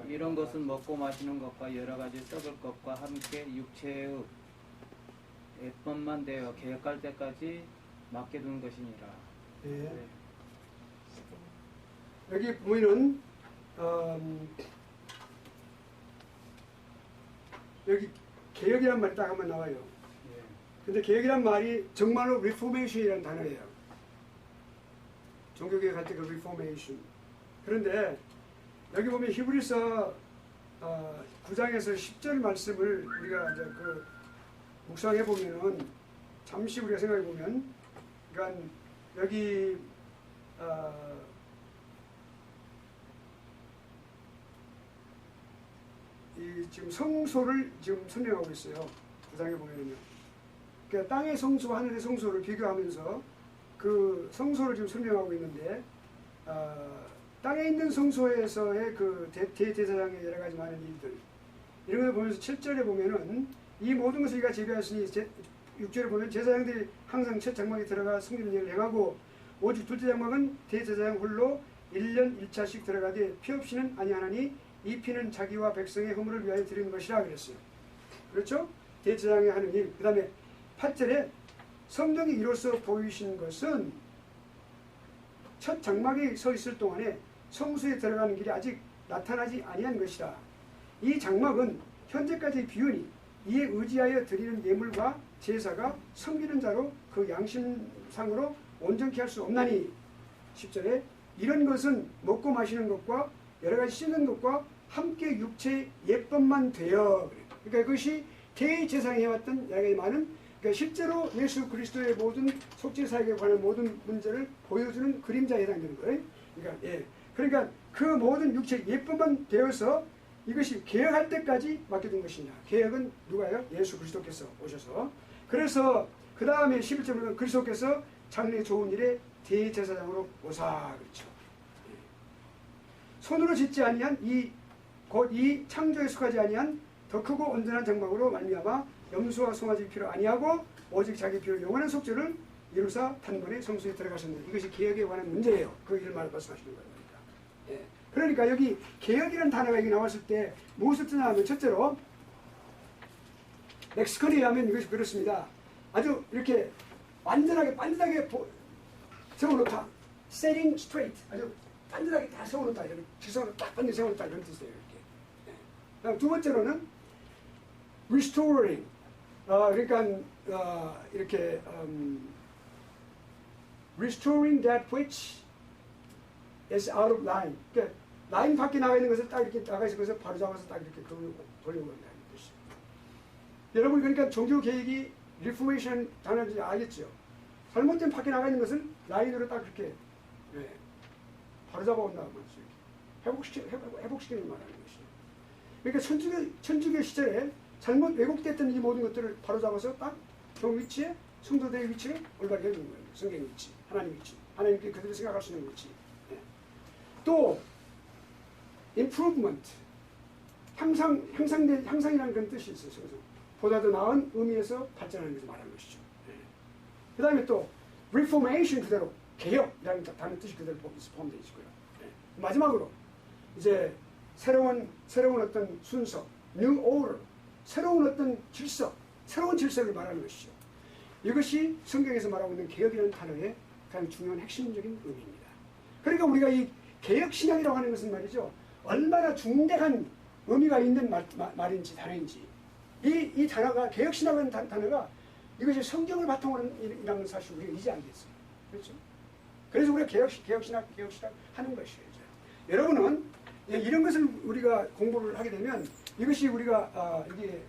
이런 것은 먹고 마시는 것과 여러 가지 썩을 것과 함께 육체의 예법만 되어 개혁할 때까지 맡겨둔 것이니라. 네. 여기 보면은 여기 개혁이란 말이 딱 한번 나와요. 근데 개혁이란 말이 정말로 리포메이션이라는 단어예요. 종교개혁 할 때 그 리포메이션. 그런데 여기 보면 히브리서 9장에서 10절 말씀을 우리가 이제 그 묵상해 보면은 잠시 우리가 생각해 보면, 그러니까 여기 이 지금 성소를 지금 설명하고 있어요. 9장에 보면은요. 그러니까 땅의 성소와 하늘의 성소를 비교하면서 그 성소를 지금 설명하고 있는데, 땅에 있는 성소에서의 그 대제사장의 여러 가지 많은 일들, 이런 걸 보면서 7절에 보면은 이 모든 것을 우리가 제비하시니 6절에 보면 제사장들이 항상 첫 장막에 들어가 성전 일을 행하고 오직 둘째 장막은 대제사장 홀로 1년 1차씩 들어가되 피 없이는 아니하나니 이 피는 자기와 백성의 허물을 위하여 드리는 것이라 그랬어요. 그렇죠? 대제사장이 하는 일. 그 다음에 8절에 성령이 이로써 보이신 것은 첫 장막에 서 있을 동안에 성소에 들어가는 길이 아직 나타나지 아니한 것이라. 이 장막은 현재까지의 비유니 이에 의지하여 드리는 예물과 제사가 섬기는 자로 그 양심상으로 온전케 할 수 없나니. 10절에 이런 것은 먹고 마시는 것과 여러 가지 씻는 것과 함께 육체의 예법만 되어. 그러니까 그것이 대제사장이 해왔던 여러 가지 많은, 그러니까 실제로 예수 그리스도의 모든 속죄사역에 관한 모든 문제를 보여주는 그림자에 해당되는 거예요. 그러니까 그 모든 육체 예법만 되어서 이것이 개혁할 때까지 맡겨둔 것이냐. 개혁은 누가요? 예수 그리스도께서 오셔서. 그래서 그 다음에 11절에 보면 그리스도께서 장래 좋은 일에 대제사장으로 오사. 그렇죠. 손으로 짓지 아니한 곧 이 창조에 속하지 아니한 더 크고 온전한 장막으로 말미암아 염소와 송아지 피로 아니하고 오직 자기 피로 영원한 속죄를 이루사 단번에 성소에 들어가셨느니라. 이것이 개혁에 관한 문제예요. 그 일을 말씀하시는 거예요. 그러니까 여기 개혁이라는 단어가 여기 나왔을 때 무엇을 뜻하냐 하면, 첫째로 렉시컨에 의하면 이것이 그렇습니다. 아주 이렇게 완전하게 반듯하게 세워놓다. setting straight. 아주 반듯하게 다 세워놓다. 이렇게 지성으로 딱 반듯 세워놓다. 이런 뜻이에요. 이렇게. 그다음 두 번째로는 restoring. 그러니까 이렇게 restoring that which is out of line. 그러니까 라인 밖에 나가 있는 것을 딱 이렇게 나가 있는 것을 바로 잡아서 딱 이렇게 돌려고 한다는 뜻이에요. 여러분, 그러니까 종교 개혁이 리포메이션 단어인지 알겠죠? 잘못된 밖에 나가 있는 것을 라인으로 딱 이렇게 바로 잡아온다는 말이죠. 회복시키는 말하는 것이에요. 그러니까 천주교 시절에 잘못 왜곡됐던 이 모든 것들을 바로 잡아서 딱 종 위치에, 성도들의 위치를 올바르게 해주는 거예요. 성경 위치, 하나님 위치, 하나님께 그들이 생각할 수 있는 위치. 또 improvement, 향상이라는 그런 뜻이 있어요. 보다 더 나은 의미에서 발전하는 것을 말하는 것이죠. 그 다음에 또 reformation, 그대로 개혁이라는 단어 뜻이 그대로 포함되어 있고요. 예. 마지막으로 이제 새로운 어떤 순서, new order, 새로운 어떤 질서, 새로운 질서를 말하는 것이죠. 이것이 성경에서 말하고 있는 개혁이라는 단어의 가장 중요한 핵심적인 의미입니다. 그러니까 우리가 이 개혁신앙이라고 하는 것은 말이죠, 얼마나 중대한 의미가 있는 말인지 단어인지, 이 단어가, 개혁신앙이라는 단어가 이것이 성경을 바탕으로 이라는 사실을 우리가 잊지 않겠어요. 그렇죠? 그래서 우리가 개혁신학 하는 것이에요. 여러분은 이런 것을 우리가 공부를 하게 되면 이것이 우리가 이게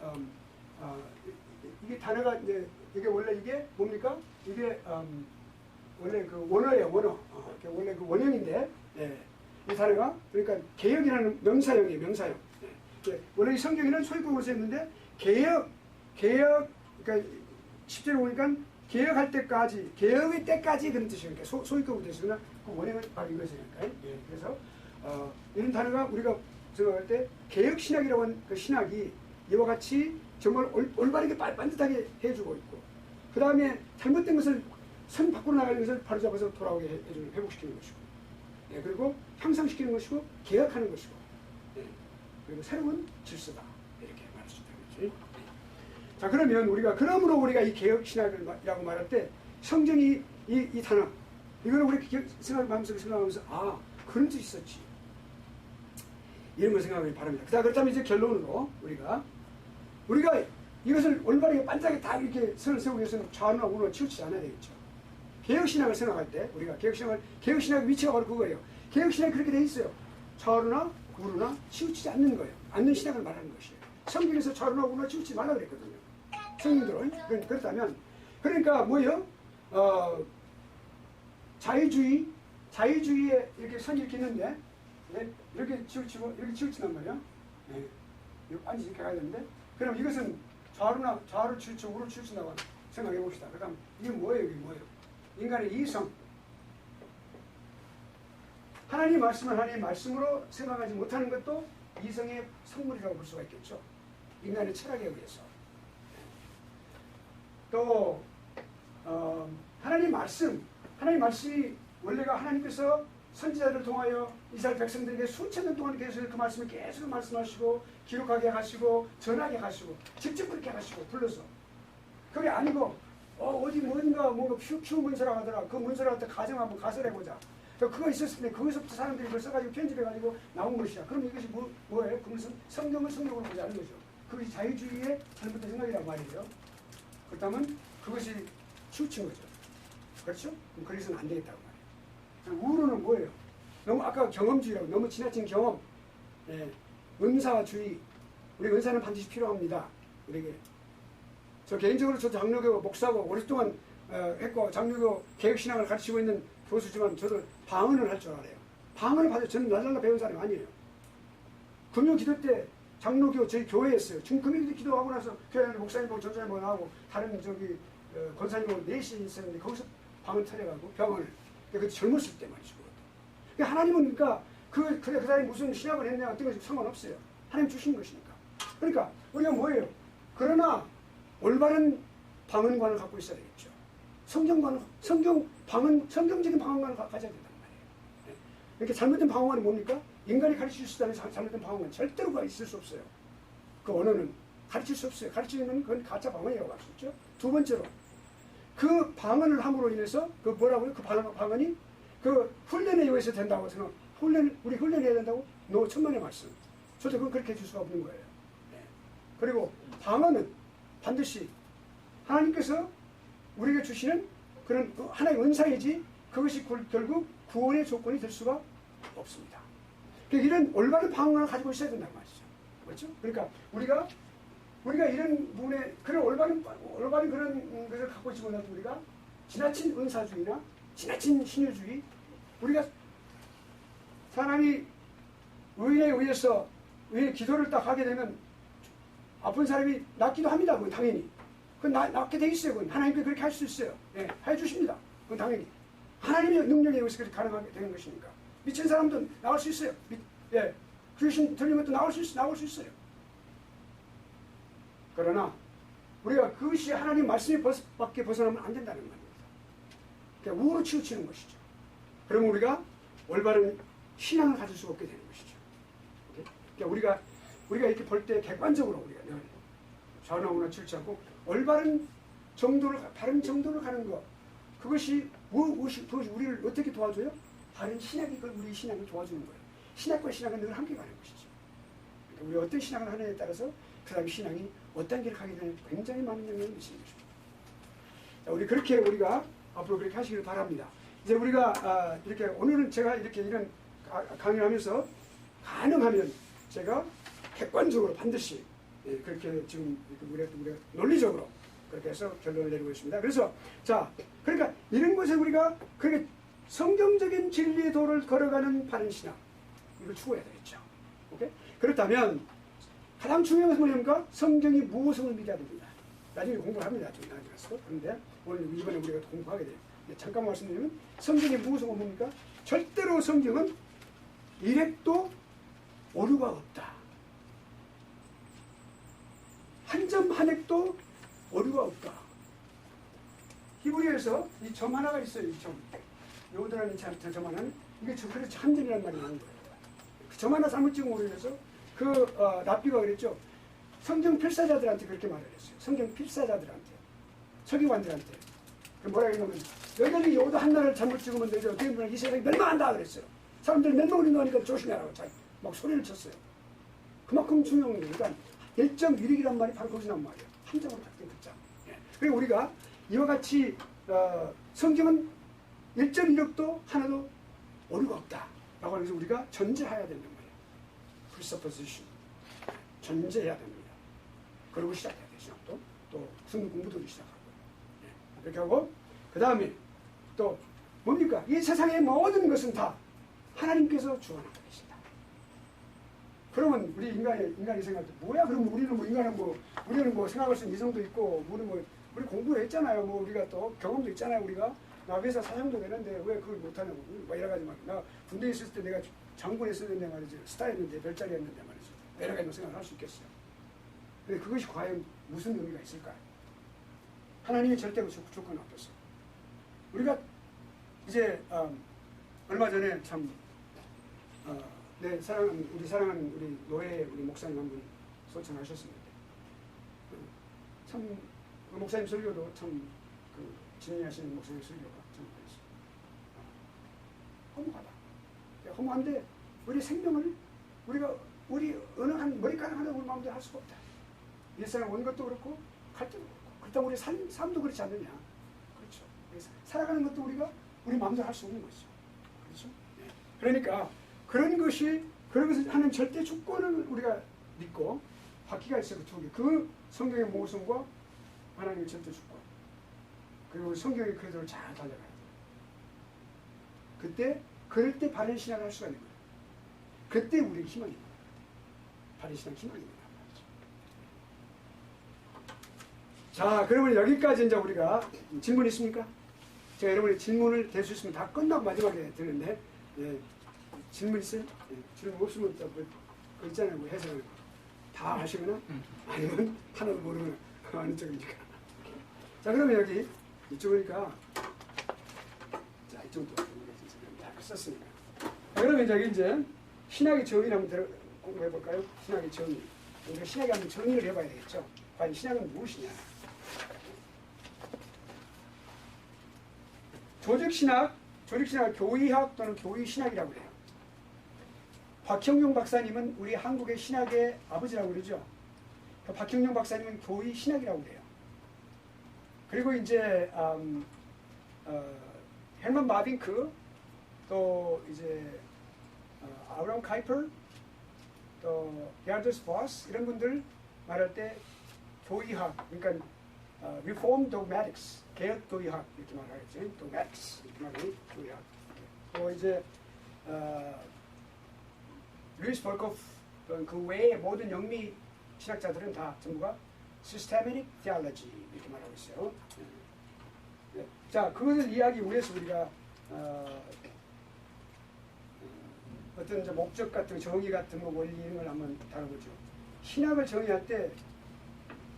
단어가 이게 원래 이게 뭡니까? 이게 원래 그 원어예요, 원어. 원래 그 원형인데, 예. 이 단어가 그러니까 개혁이라는 명사형이에요, 명사형. 예. 원래 이 성경에는 소유법으로 쓰였는데 그러니까 10절에 보니까 개혁할 때까지, 개혁의 때까지 그런 뜻이에요. 그러니까 소유법으로 되시거나 그 원형은 바로 이것이니까. 예. 그래서 이런 단어가 우리가 생각할 때 개혁신학이라고 하는 그 신학이 이와 같이 정말 올바르게 반듯하게 해주고 있고, 그 다음에 잘못된 것을 선 밖으로 나가는 것을 바로잡아서 돌아오게 해주는, 회복시키는 것이고, 예, 그리고 향상시키는 것이고, 개혁하는 것이고, 예, 그리고 새로운 질서다, 이렇게 말할 수 있다는 거지. 자, 그러므로 우리가 이 개혁신학이라고 말할 때 성경이 이 단어, 이거를 우리 생각하면서 아, 그런 뜻이 있었지, 이런 걸 생각하기 바랍니다. 자, 그렇다면 이제 결론으로 우리가 이것을 올바르게 반짝하게 다 이렇게 선을 세우기 위해서는 좌우나 우나 치우치지 않아야 되겠죠. 개혁신학을 생각할 때 우리가 개혁신학의 위치가 바로 그거예요. 개혁신학이 그렇게 돼 있어요. 좌우나 우나 치우치지 않는 거예요. 않는 신학을 말하는 것이에요. 성경에서 좌우나 우나 치우치지 말라 그랬거든요. 성인들은 그렇다면, 그러니까 뭐예요? 자유주의에 이렇게 선이 이렇게 있는데, 네? 이렇게 치우치고 이렇게 치우친단 말이야. 네. 완전히 이렇게 가야 되는데, 그럼 이것은 좌우를 치우치고 우를 치우친다고 생각해 봅시다. 그 다음 이게 뭐예요? 이게 뭐예요? 인간의 이성. 하나님 말씀을 하나님 말씀으로 생각하지 못하는 것도 이성의 성물이라고 볼 수가 있겠죠. 인간의 철학에 의해서. 또 하나님 말씀이 원래가 하나님께서 선지자들을 통하여 이스라엘 백성들에게 수천 년 동안 계속 그 말씀을 계속 말씀하시고 기록하게 하시고 전하게 하시고 직접 그렇게 하시고 불러서, 그게 아니고 어디 뭔가 퓨 문서라고 하더라. 그 문서를 갖다 가정하면 가설해보자. 그거 있었을 때 거기서부터 사람들이 그걸 써가지고 편집해가지고 나온 것이야. 그럼 이것이 뭐예요? 그것은 성경을 성경으로 보지 않는 거죠. 그것이 자유주의의 잘못된 생각이란 말이에요. 그렇다면 그것이 치우친 거죠. 그렇죠? 그래서는 안 되겠다고 말이에요. 우로는 뭐예요? 너무 아까 경험주의라고, 너무 지나친 경험, 예, 은사주의. 우리 은사는 반드시 필요합니다. 우리에게. 저 개인적으로 저 장로교 목사고 오랫동안 했고 장로교 개혁신앙을 가르치고 있는 교수지만 저도 방언을 할 줄 알아요. 방언을 받아요. 저는 날날라 배운 사람이 아니에요. 금요기도 때 장로교 저희 교회에 있어요. 금요기도 기도하고 나서 교회 목사님하고 전사님하고 나하고 다른 권사님하고 넷이 있었는데 거기서 방언 터져가고 병원을. 그때 젊었을 때 말이죠. 그러니까 하나님은 그 사람이 무슨 신학을 했냐 어떤 것이 상관없어요. 하나님 주신 것이니까. 그러니까 우리가 뭐예요? 그러나 올바른 방언관을 갖고 있어야 되겠죠. 성경적인 방언관을 가져야 된단 말이에요. 이렇게 잘못된 방언관이 뭡니까? 인간이 가르칠 수 있다는 잘못된 방언관 절대로 있을 수 없어요. 그 언어는 가르칠 수 없어요. 가르치는 건 가짜 방언이라고 할 수 있죠. 두 번째로 그 방언을 함으로 인해서 그 뭐라고요? 그 방언이 그 훈련에 의해서 된다고 생각. 우리 훈련해야 된다고? 천만의 말씀. 저도 그건 그렇게 해줄 수가 없는 거예요. 네. 그리고 방언은 반드시 하나님께서 우리에게 주시는 그런 하나의 은사이지 그것이 결국 구원의 조건이 될 수가 없습니다. 그러니까 이런 올바른 방언을 가지고 있어야 된다는 말이죠. 그렇죠? 그러니까 우리가 이런 부분에 그런 올바른 그런 것을 갖고 있지 못해도 우리가 지나친 은사주의나 지나친 신유주의, 우리가 사람이 의인에 의해서 기도를 딱 하게 되면 아픈 사람이 낫기도 합니다. 그건 당연히. 그건 낫게 돼 있어요. 그건 하나님께 그렇게 할 수 있어요. 예, 해주십니다. 그건 당연히. 하나님의 능력에 의해서 그렇게 가능하게 되는 것이니까. 미친 사람도 나올 수 있어요. 예, 귀신 들린 것도 나올 수 있어요. 그러나 우리가 그것이 하나님 말씀에 밖에 벗어나면 안 된다는 말입니다. 그러니까 우로 치우치는 것이죠. 그러면 우리가 올바른 신앙을 가질 수가 없게 되는 것이죠. 오케이? 그러니까 우리가 이렇게 볼 때 객관적으로 우리가 좌우나무나 치우치 않고 올바른 정도를 바른 정도를 가는 것, 그것이 그것이 우리를 어떻게 도와줘요? 바른 신학이 우리 신앙을 도와주는 거예요. 신학과 신학은 늘 함께 가는 것이죠. 그러니까 우리가 어떤 신앙을 하느냐에 따라서 그 다음 신앙이 어떤 길을 가게 되는 굉장히 많은 영향을 미치는 것입니다. 자, 우리가 앞으로 그렇게 하시길 바랍니다. 이제 우리가 이렇게 오늘은 제가 이렇게 이런 강의를 하면서 가능하면 제가 객관적으로 반드시 그렇게 지금 우리가 논리적으로 그렇게 해서 결론을 내리고 있습니다. 그래서 자, 그러니까 이런 것에 우리가 그렇게 성경적인 진리의 도를 걸어가는 바른 신앙, 이걸 추구해야 되겠죠. 오케이? 그렇다면 가장 중요한 것은 뭐냐면 성경이 무엇을 믿어야 됩니다. 나중에 공부를 합니다. 좀 나중에 가서. 그런데 오늘 이번에 우리가 공부하게 돼요. 잠깐 말씀드리면 성경이 무엇을 뭡니까? 절대로 성경은 일획도 오류가 없다. 한 점 한 획도 오류가 없다. 히브리어에서 이 점 하나가 있어요. 이 점. 요드라는 점 하나는 이게 그래서 참전이라는 말이 나온 거예요. 그 점 하나 잘못 찍은 오류로 해서 랍비가 그랬죠. 성경 필사자들한테 그렇게 말을 했어요. 성경 필사자들한테, 서기관들한테. 뭐라 그러냐면 너희들이 요도 하나를 잘못 찍으면 너희들 어떻게 보면 이 세상이 멸망한다 그랬어요. 사람들이 멸망을 인도하니까 조심해라고 막 소리를 쳤어요. 그만큼 중요한 거예요. 그러니까 1.1익이란 말이 바로 거기서 나온 말이에요. 한 점으로 딱 듣자. 그리고 우리가 이와 같이 성경은 1.1억도 하나도 오류가 없다 라고 해서 우리가 전제해야 된단 말이에요. presupposition. 전제해야 됩니다. 그러고 시작해야 되죠. 또 성경 공부도 시작하고. 이렇게 하고 그 다음에 또 뭡니까? 이 세상의 모든 것은 다 하나님께서 주관하고 계신다. 그러면 우리 인간이 생각할 때 뭐야? 그러면 우리는 뭐 생각할 수 있는 이성도 있고 우리 공부했잖아요. 뭐 우리가 또 경험도 있잖아요. 우리가 나 회사 사장도 되는데 왜 그걸 못하냐고 막 여러 가지 말이야. 나 군대에 있을 때 내가 장군 했었는데 말이지 스타였는데 별자리였는데 말이지 여러 가지 생각을 할 수 있겠어요. 근데 그것이 과연 무슨 의미가 있을까요? 하나님이 절대로 조건 앞에서 우리가 이제 얼마 전에 참 우리 사랑하는 우리 노예 우리 목사님 한 분 소천하셨습니다. 참 그 목사님 설교도 참 그 진리하시는 목사님 설교가 참 그랬어요. 허무하다. 허무한데 우리 생명을 우리 어느 한 머리카락 하나 우리 마음대로 할 수가 없다. 일생에 온 것도 그렇고 갈 때도 그렇고. 그렇다고 우리 삶도 그렇지 않느냐. 그렇죠. 살아가는 것도 우리가 우리 마음대로 할 수 없는 것이죠. 그렇죠. 네. 그러니까 그런 것을 하는 절대 주권을 우리가 믿고 바퀴가 있어요. 그 두 개. 그 성경의 모성과 하나님의 절대 주권. 그리고 성경의 그대로 잘 달려가야 돼요. 그럴 때 바른 신앙을 할 수가 있는 거예요. 그때 우리의 희망입니다. 바른 신앙 희망입니다. 자, 그러면 여기까지 이제 우리가 질문 있습니까? 제가 여러분의 질문을 댈 수 있으면 다 끝나고 마지막에 드는데 질문 있어요? 질문 없으면 또 그 있잖아요. 뭐 해석을 다 하시거나 아니면 하나도 모르거나 어느 쪽입니까? 자, 그러면 여기 이쪽이니까 자, 이쪽도 다 썼으니까. 자, 그러면 여기 이제 신학의 정의를 한번 공부해 볼까요? 신학의 정의. 우리가 신학에 한번 정의를 해봐야 되겠죠. 과연 신학은 무엇이냐? 조직신학을 교의학 또는 교의신학이라고 해요. 박형용 박사님은 우리 한국의 신학의 아버지라고 그러죠. 박형용 박사님은 교의신학이라고 그래요. 그리고 이제 헬먼 마빈크, 또 이제 아브라함 카이퍼, 또 게르더스 보스 이런 분들 말할 때 교의학, 그러니까 Reformed Dogmatics, 개혁 교의학 이렇게 말하겠죠. Dogmatics 이렇게 말하는 교의학. 또 이제 루이스 볼코프 그 외의 모든 영미 신학자들은 다 전부가 Systematic Theology 이렇게 말하고 있어요. 네. 자, 그것을 이해하기 위해서 우리가 어떤 이제 목적 같은 정의 같은 거 원리 이런 걸 한번 다뤄보죠. 신학을 정의할 때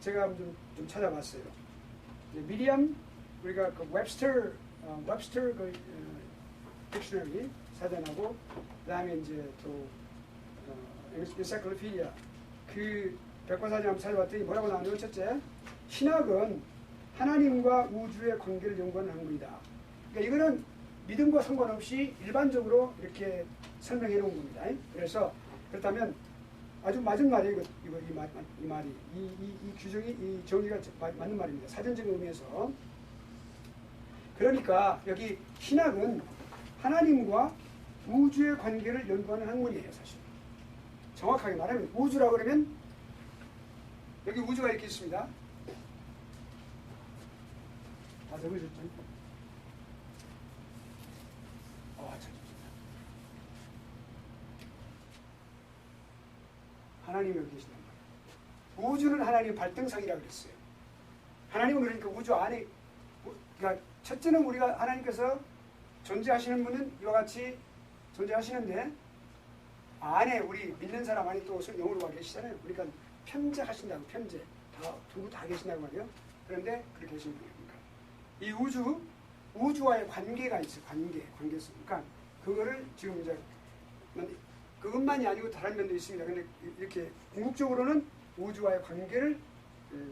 제가 좀 찾아봤어요. 미리암 우리가 그 웹스터 그 딕셔너리 사전하고 그다음에 이제 또 엔사이클로피디아 그 백과사전 한번 찾아봤더니 뭐라고 나오냐면 첫째, 신학은 하나님과 우주의 관계를 연구하는 학문이다. 그러니까 이거는 믿음과 상관없이 일반적으로 이렇게 설명해 놓은 겁니다. 그래서 그렇다면 아주 맞은 말이에요. 이 말이 이 규정이 이 정의가 맞는 말입니다. 사전적인 의미에서. 그러니까 여기 신학은 하나님과 우주의 관계를 연구하는 학문이에요. 사실 정확하게 말하면 우주라고 그러면 여기 우주가 이렇게 있습니다. 다 적으셨죠? 하나님이 여기 계신단 말이에요. 우주는 하나님의 발등상이라고 그랬어요. 하나님은 그러니까 우주 안에, 그러니까 첫째는 우리가 하나님께서 존재하시는 분은 이와 같이 존재하시는데 안에 우리 믿는 사람 안에 또 영으로 와 계시잖아요. 그러니까 편재하신다고, 편재. 다, 두고 다 계신다고 말이에요. 그런데 그렇게 계신 분이니까. 이 우주와의 관계가 있어요. 관계성. 그러니까 그거를 지금 이제 그것만이 아니고 다른 면도 있습니다. 근데 이렇게 궁극적으로는 우주와의 관계를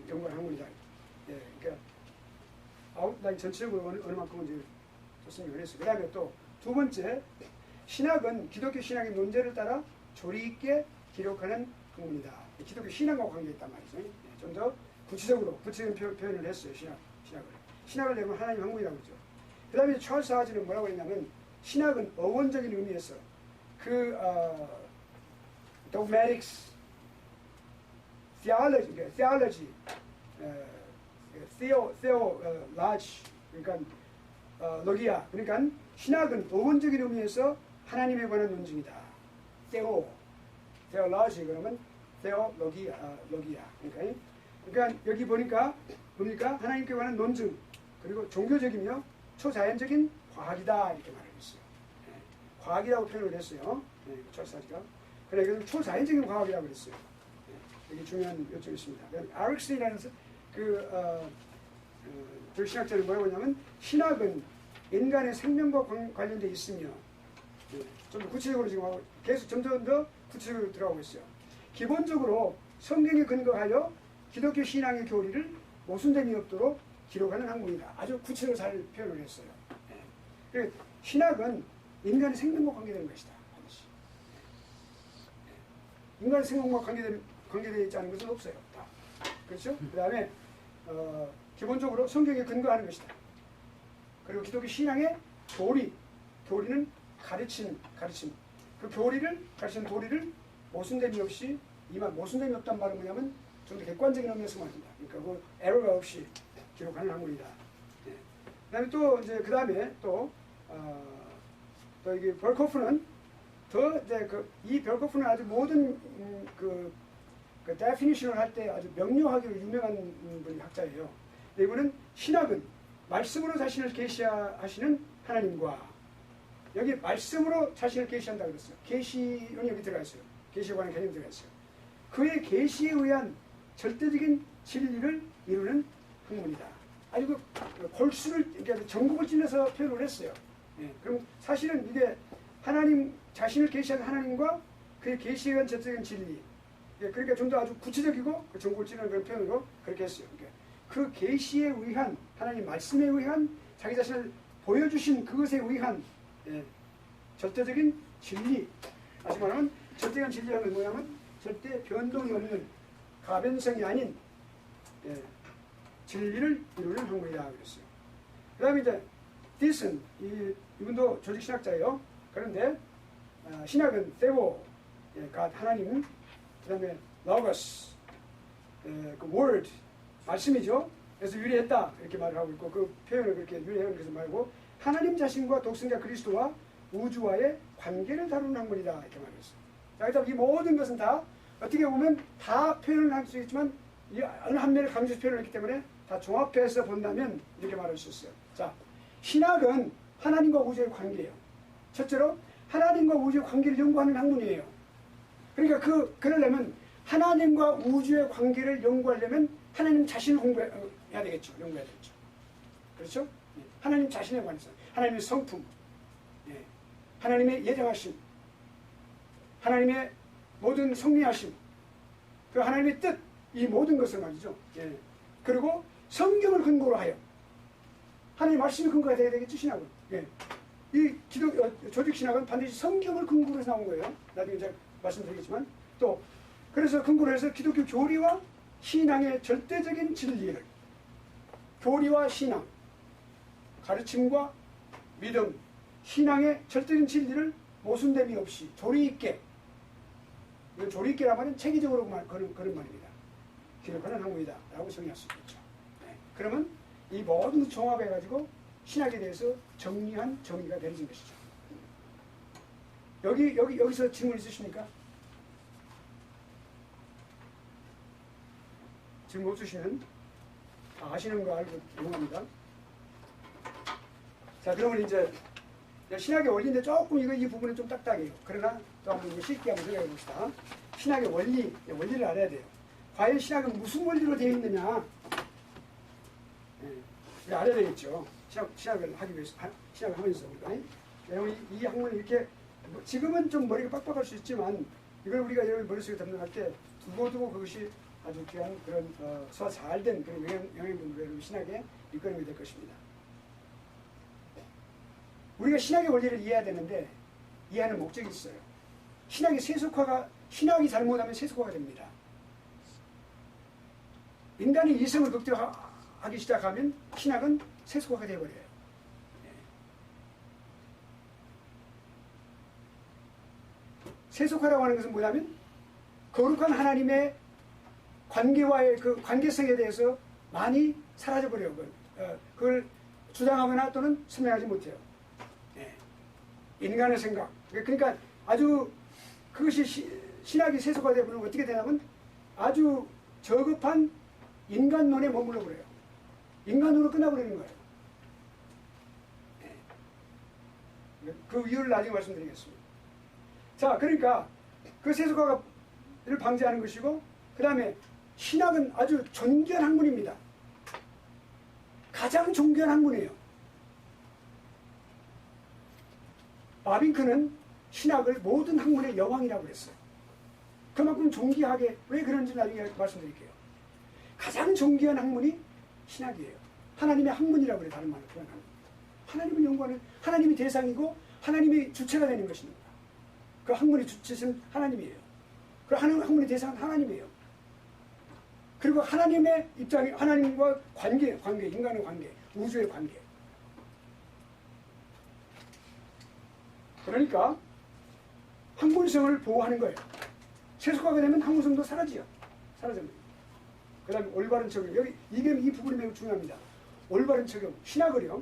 연구하는 학문이다. 예, 그러니까 아웃라인 전체적으로 어느 만큼은 이제 좋습니다. 그래서 그다음에 또 두 번째, 신학은 기독교 신학의 논제를 따라 조리 있게 기록하는 학문이다. 기독교 신학과 관계있단 말이죠. 예, 좀 더 구체적인 표현을 했어요. 신학을 내면 하나님 학문이라고 그러죠. 그 다음에 찰스 하즈는 뭐라고 했냐면 신학은 어원적인 의미에서 dogmatics, theology, theology, 그러니까 로기아, 그러니까 신학은 어원적인 의미에서 하나님에 관한 논증이다. theology 그러면 logia. 그러니까 여기 보니까 뭡니까? 하나님께 관한 논증, 그리고 종교적이며 초자연적인 과학이다 이렇게 말을 했어요. 과학이라고 표현을 했어요. 철사지가. 그래, 이것은 초자연적인 과학이라고 그랬어요. 이게 중요한 요점이 있습니다. 아릭슨이라는 불신학자는 뭐라고 하냐면 신학은 인간의 생명과 관련되어 있으며 좀 더 구체적으로 지금 하고 계속 점점 더 구체적으로 들어가고 있어요. 기본적으로 성경에 근거하여 기독교 신앙의 교리를 모순됨이 없도록 기록하는 학문이다. 아주 구체적으로 잘 표현을 했어요. 그러니까 신학은 인간의 생명과 관계되는 것이다. 인간의 생명과 관계되어 있지 않은 것은 없어요. 다. 그렇죠? 그 다음에 기본적으로 성경에 근거하는 것이다. 그리고 기독교 신앙의 교리는 가르침. 그 가르치는 도리를 모순됨이 없이, 모순됨이 없다는 말은 뭐냐면 좀 더 객관적인 의미에서 말입니다. 그러니까 그 에러가 없이 기록하는 학문이다. 그다음에 또 이제 또 이게 벌코프는 더 이제 이 벌코프는 아주 모든 그 데피니션을 할 때 아주 명료하기로 유명한 분이 학자예요. 이분은 신학은 말씀으로 자신을 계시하시는 하나님과, 여기 말씀으로 자신을 계시한다고 그랬어요. 계시론이 여기 들어가 있어요. 계시에 관한 개념이 들어가 있어요. 그의 계시에 의한 절대적인 진리를 이루는 학문이다. 아니 골수를, 그러니까 전국을 찔러서 표현을 했어요. 그럼 사실은 이게 하나님 자신을 계시한 하나님과 그의 계시에 의한 절대적인 진리. 그러니까 좀 더 아주 구체적이고 전국을 찔러는 그런 표현으로 그렇게 했어요. 그러니까 그 계시에 의한, 하나님 말씀에 의한, 자기 자신을 보여주신 그것에 의한 절대적인 진리. 다시 말하면 절대적인 진리라는 뭐냐면 절대 변동이 없는, 가변성이 아닌 진리를 이루는 학문이다 그랬어요. 그 다음에 이제 디슨, 이분도 조직신학자예요. 그런데 신학은 the오, 하나님, 그 다음에 logos, 그 word, 말씀이죠. 그래서 유래했다 이렇게 말을 하고 있고, 그 표현을 그렇게 유래하는 것을 말고 하나님 자신과 독생자 그리스도와 우주와의 관계를 다루는 학문이다 이렇게 말했어요. 자, 일단 이 모든 것은 다 어떻게 보면 다 표현을 할 수 있지만 이 어느 한 면을 강조해서 표현을 했기 때문에 다 종합해서 본다면 이렇게 말할 수 있어요. 자, 신학은 하나님과 우주의 관계예요. 첫째로 하나님과 우주의 관계를 연구하는 학문이에요. 그러니까 그러려면 하나님과 우주의 관계를 연구하려면 하나님 자신을 공부해야 되겠죠. 연구해야 되겠죠. 그렇죠? 하나님 자신에 관해서, 하나님의 성품, 하나님의 예정하심, 하나님의 모든 성리하심, 그 하나님의 뜻, 이 모든 것을 말이죠. 예. 그리고 성경을 근거로 하여 하나님 말씀이 근거가 되어야 되겠죠, 신학은. 예. 이 조직 신학은 반드시 성경을 근거로 해서 나온 거예요. 나중에 제가 말씀드리겠지만 또 그래서 근거로 해서 기독교 교리와 신앙의 절대적인 진리를, 교리와 신앙, 가르침과 믿음, 신앙의 절대적인 진리를 모순됨이 없이 조리 있게, 조리 있게란 말은 체계적으로 그런 말입니다. 기록하는 학문이다 라고 정의할 수 있겠죠. 네. 그러면 이 모든 종합해가지고 신학에 대해서 정리한 정의가 내려진 것이죠. 여기서 질문 있으십니까? 질문 없으시면 다 아시는 거 알고 넘어갑니다. 자, 그러면 이제 신학의 원리인데 조금 이 부분은 좀 딱딱해요. 그러나 또 한번 쉽게 한번 생각해 봅시다. 신학의 원리를 알아야 돼요. 과연 신학은 무슨 원리로 되어 있느냐? 네, 알아야 되겠죠. 신학을 하기 위해서, 신학을 하면서 우리가. 여러분 이 학문을 이렇게 지금은 좀 머리가 빡빡할 수 있지만 이걸 우리가 여러분 머릿속에 담당할 때 두고두고 그것이 아주 귀한 그런 소화 잘된 그런 영양분으로 신학에 이끌어내게 될 것입니다. 우리가 신학의 원리를 이해해야 되는데 이해하는 목적이 있어요. 신학이 잘못하면 세속화가 됩니다. 인간이 이성을 극대화하기 시작하면 신학은 세속화가 되어버려요. 세속화라고 하는 것은 뭐냐면 거룩한 하나님의 관계와의 그 관계성에 대해서 많이 사라져버려요. 그걸 주장하거나 또는 설명하지 못해요. 인간의 생각. 그러니까 아주 그것이 신학이 세속화되면 어떻게 되냐면 아주 저급한 인간론에 머물러 버려요. 인간론으로 끝나버리는 거예요. 그 이유를 나중에 말씀드리겠습니다. 자, 그러니까 그 세속화를 방지하는 것이고, 그 다음에 신학은 아주 존귀한 학문입니다. 가장 존귀한 학문이에요. 바빙크는 신학을 모든 학문의 여왕이라고 그랬어요. 그만큼 존귀하게, 왜 그런지 나중에 말씀드릴게요. 가장 존귀한 학문이 신학이에요. 하나님의 학문이라고 그래요. 다른 말로 표현하면. 하나님을 연구하는, 하나님이 대상이고 하나님이 주체가 되는 것입니다. 그 학문의 주체는 하나님이에요. 그 학문의 대상은 하나님이에요. 그리고 하나님의 입장이, 하나님과 관계, 인간의 관계, 우주의 관계. 그러니까 학문성을 보호하는 거예요. 세속화가 되면 학문성도 사라져요. 그 다음에 올바른 적용. 이 부분이 매우 중요합니다. 올바른 적용. 신학을요.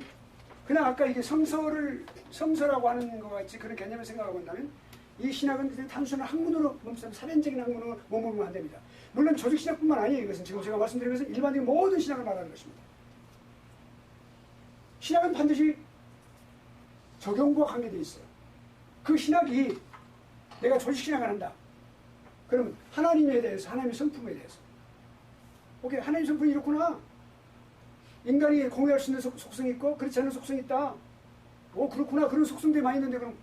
그냥 아까 이게 성서라고 하는 것 같이 그런 개념을 생각하고 한다면 이 신학은 그냥 단순한 학문으로 멈추면 사변적인 학문으로 머물면 안 됩니다. 물론 조직신학뿐만 아니에요. 이것은 지금 제가 말씀드린 것은 일반적인 모든 신학을 말하는 것입니다. 신학은 반드시 적용과 관계되어 있어요. 그 신학이 내가 조직신학을 한다. 그러면 하나님에 대해서, 하나님의 성품에 대해서. 오케이, 하나님의 성품이 이렇구나. 인간이 공유할 수 있는 속성이 있고 그렇지 않은 속성이 있다. 오, 그렇구나. 그런 속성들이 많이 있는데 그럼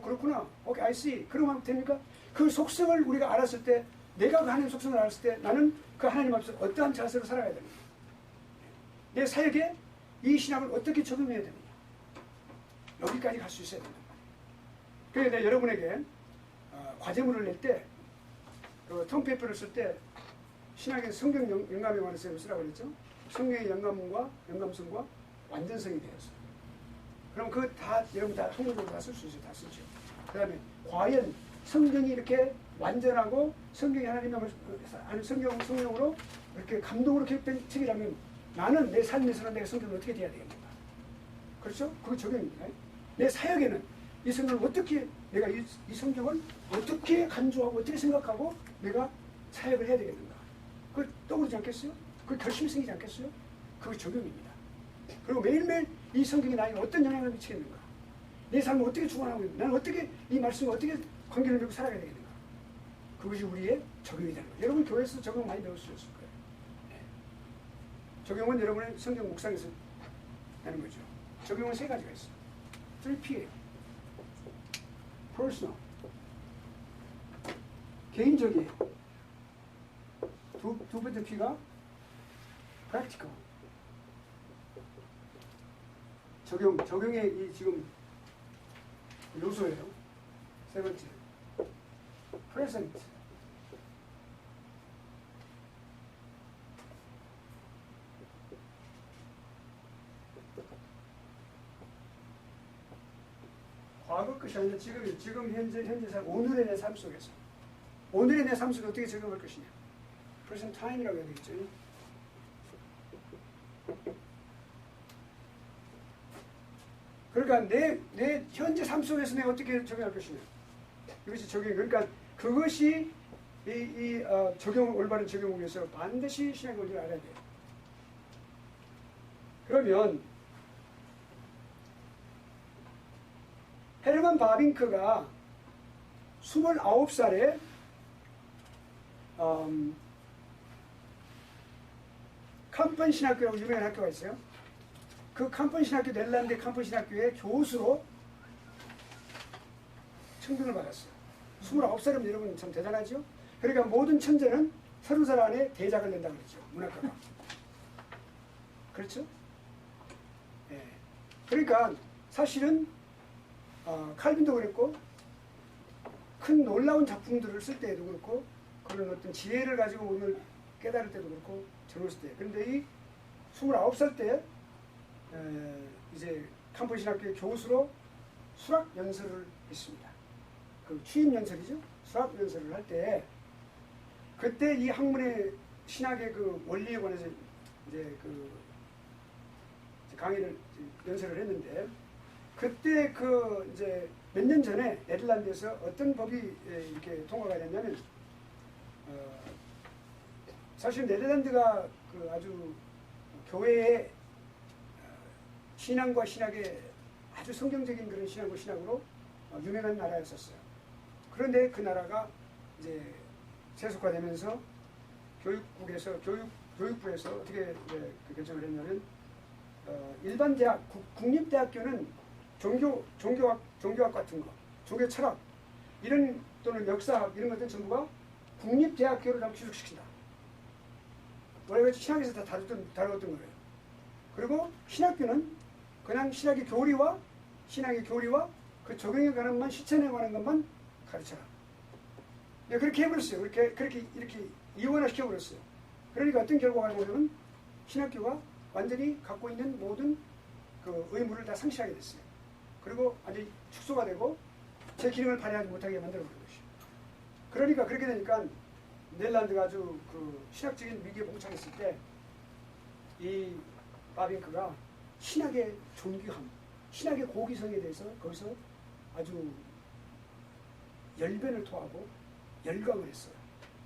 그렇구나. 오케이, I see. 그러면 됩니까? 그 속성을 우리가 알았을 때, 내가 그 하나님의 속성을 알았을 때 나는 그 하나님 앞에서 어떠한 자세로 살아가야 됩니다. 내 사역에 이 신학을 어떻게 적용해야 됩니다. 여기까지 갈 수 있어야 됩니다. 그래서 내가 여러분에게 과제물을 낼 때, 그 텅페이퍼를 쓸 때 신학의 성경 영감에 관해서 쓰라고 그랬죠. 성경의 영감성과 완전성이 되었어요. 그럼 그거 다 여러분 다 한문으로 다 쓸 수 있어요. 다 쓰죠. 그 다음에 과연 성경이 이렇게 완전하고 성경이 하나님의 성령으로 이렇게 감동으로 기록된 책이라면 나는 내 삶에서는 내가 성경을 어떻게 돼야 되겠는가? 그렇죠? 그거 적용입니다. 내 사역에는 이 성경을 어떻게, 내가 이 성경을 어떻게 간주하고 어떻게 생각하고 내가 사역을 해야 되겠는가? 그거 떠오르지 않겠어요? 그거 결심이 생기지 않겠어요? 그거 적용입니다. 그리고 매일매일 이 성경이 나에게 어떤 영향을 미치겠는가? 내 삶을 어떻게 주관하고 있는가? 나는 어떻게 이 말씀을 어떻게 관계를 맺고 살아가야 되겠는가? 그것이 우리의 적용이 되는 거예요. 여러분 교회에서 적용 많이 배울 수 있을 거예요. 네. 적용은 여러분의 성경 묵상에서 하는 거죠. 적용은 세 가지가 있어요. 3P예요. personal. 개인적이에요. 두 번째 P가 practical. 적용의 이 지금 요소예요. 세 번째 present. 과거 것이 아니라 지금 현재 삶, 오늘의 내 삶 속에서 오늘의 내 삶 속에 어떻게 적용할 것이냐. present time이라고 해야 되겠죠. 그러니까 내 현재 삶 속에서 내가 어떻게 적용할 것이냐. 이것이 적용. 그러니까 그것이 올바른 적용을 위해서 반드시 신학의 원리를 알아야 돼요. 그러면 헤르만 바빙크가 29살에 캄펀 신학교라고 유명한 학교가 있어요. 그 캄펀 신학교, 넬란드 캄펀 신학교의 교수로 청등을 받았어요. 29살이면 여러분 참 대단하죠? 그러니까 모든 천재는 30살 안에 대작을 낸다고 그러죠. 문학가가. 그렇죠? 예. 그러니까 사실은 칼빈도 그랬고 큰 놀라운 작품들을 쓸 때에도 그렇고 그런 어떤 지혜를 가지고 오늘 깨달을 때도 그렇고 젊었을 때. 그런데 이 29살 때 이제 캄펀 신학교의 교수로 수학 연설을 했습니다. 그 취임 연설이죠. 수학 연설을 할 때 그때 이 학문의 신학의 그 원리에 관해서 이제 그 강의를 연설을 했는데 그때 그 이제 몇 년 전에 네덜란드에서 어떤 법이 이렇게 통과가 됐냐면 사실 네덜란드가 그 아주 교회의 신앙과 신학의 아주 성경적인 그런 신앙과 신학으로 유명한 나라였었어요. 그런데 그 나라가 이제 세속화되면서 교육부에서 어떻게 그 결정을 했냐면 일반 대학, 국립대학교는 종교학 같은 거, 종교 철학 이런 또는 역사학 이런 것들 전부가 국립대학교를 다 취득시킨다. 원래 신학에서 다 다루었던 거예요. 그리고 신학교는 그냥 신학의 교리와 그 적용에 관한 것만 실천에 관한 것만 가르쳐라. 네, 그렇게 해버렸어요. 이렇게 이원화시켜버렸어요. 그러니까 어떤 결과가 나오냐면 신학교가 완전히 갖고 있는 모든 그 의무를 다 상실하게 됐어요. 그리고 완전히 축소가 되고 제 기능을 발휘하지 못하게 만들어버린 것이죠. 그러니까 그렇게 되니까 네덜란드가 아주 그 신학적인 위기에 봉착했을 때 이 바빙크가 신학의 존귀함, 신학의 고귀성에 대해서 거기서 아주 열변을 토하고 열광을 했어요.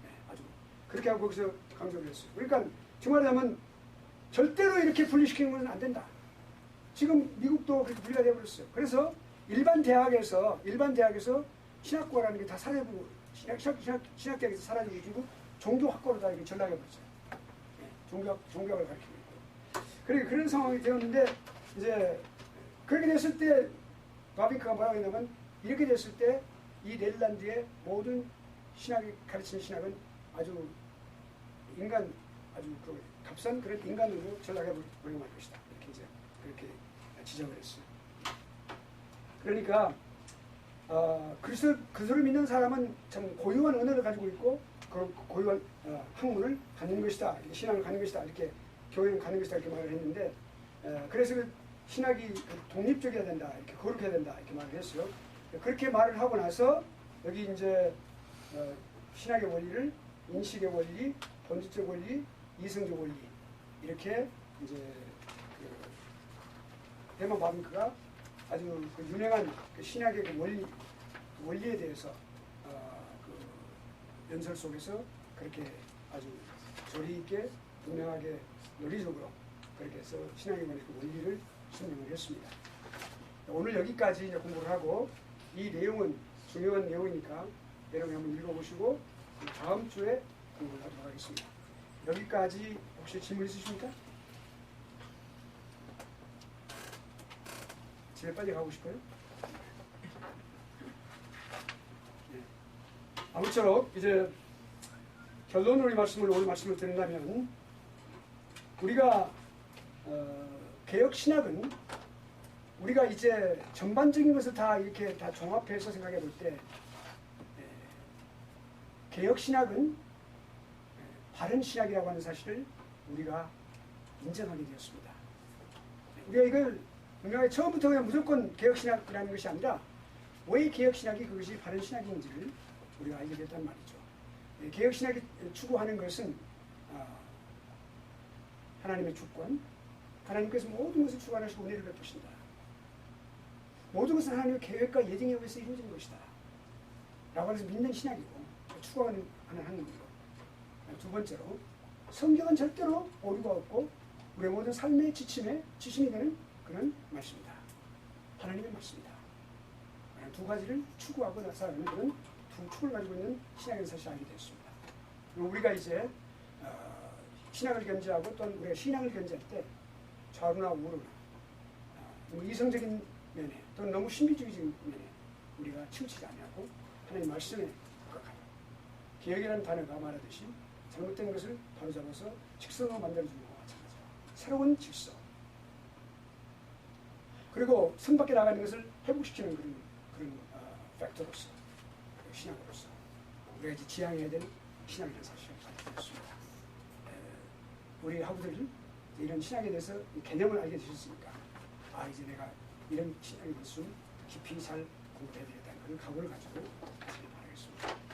네, 아주 그렇게 하고 거기서 강조를 했어요. 그러니까 정말하자면 절대로 이렇게 분리시키는 것은 안 된다. 지금 미국도 그렇게 분리가 되어버렸어요. 그래서 일반 대학에서 신학과라는 게 다 사라지고 신학대학에서 사라지고 종교학과로 다 이렇게 전락해버렸어요. 네, 종교학을 가르치고 있고. 그러니까 그런 상황이 되었는데 이제 그렇게 됐을 때 바빙크가 뭐라고 했냐면 이렇게 됐을 때 이 네덜란드의 모든 신학이 가르치는 신학은 아주 아주 그 값싼 그런 인간으로 전락해버리고 말 것이다. 이렇게 이제 그렇게 지적을 했어요. 그러니까 그리스도를 믿는 사람은 참 고유한 언어를 가지고 있고 그 고유한 학문을 갖는 것이다. 신앙을 갖는 것이다. 이렇게 교회는 갖는 것이다. 이렇게 말을 했는데 그래서 그 신학이 독립적이어야 된다. 이렇게 거룩해야 된다. 이렇게 말을 했어요. 그렇게 말을 하고 나서 여기 이제 신학의 원리를 인식의 원리, 본질적 원리, 이성적 원리 이렇게 이제 그 헤르만 바빙크가 아주 그 유명한 그 신학의 그 원리에 대해서 그 연설 속에서 그렇게 아주 조리 있게 분명하게 논리적으로 그렇게 해서 신학의 원리를 설명을 했습니다. 오늘 여기까지 이제 공부를 하고 이 내용은 중요한 내용이니까 여러분 한번 읽어보시고 다음 주에 공부를 하도록 하겠습니다. 여기까지 혹시 질문 있으십니까? 집에 빨리 가고 싶어요? 아무쪼록 이제 결론으로 오늘 말씀을 드린다면 우리가 개혁 신학은 우리가 이제 전반적인 것을 다 이렇게 다 종합해서 생각해 볼 때 개혁 신학은 바른 신학이라고 하는 사실을 우리가 인정하게 되었습니다. 우리가 이걸 분명히 처음부터 그냥 무조건 개혁 신학이라는 것이 아니라 왜 개혁 신학이 그것이 바른 신학인지를 우리가 알게 됐단 말이죠. 개혁 신학이 추구하는 것은 하나님의 주권, 하나님께서 모든 것을 주관하시고 은혜를 베푸신다. 모든 것은 하나님의 계획과 예정에 의해서 이루어진 것이다. 라고 해서 믿는 신학이고 추구하는 학문이고, 두 번째로 성경은 절대로 오류가 없고 우리의 모든 삶의 지침이 되는 그런 말씀이다. 하나님의 말씀이다. 두 가지를 추구하고 나서는 그런 두 축을 가지고 있는 신학의 사실을 알게 되었습니다. 우리가 이제 신학을 견지하고 또는 우리가 신앙을 견지할 때 좌우나 우로나 이성적인 면에 또는 너무 신비주의적인 면에 우리가 치우치지 아니하고 하나님 말씀에 국각하여 개혁이라는 단어가 말하듯이 잘못된 것을 바로잡아서 직선으로 만들어주는 것과 마찬가지로 새로운 질서 그리고 선 밖에 나가는 것을 회복시키는 그런 팩터로서 신학으로서 우리가 이제 지향해야 될 신학이라는 사실을 알게 되었습니다. 우리 학우들 이런 신학에 대해서 개념을 알게 되셨으니까 이제 내가 이런 신학에 대해서 깊이 잘 공부해야 되겠다는 그런 각오를 가지고 하시길 바라겠습니다.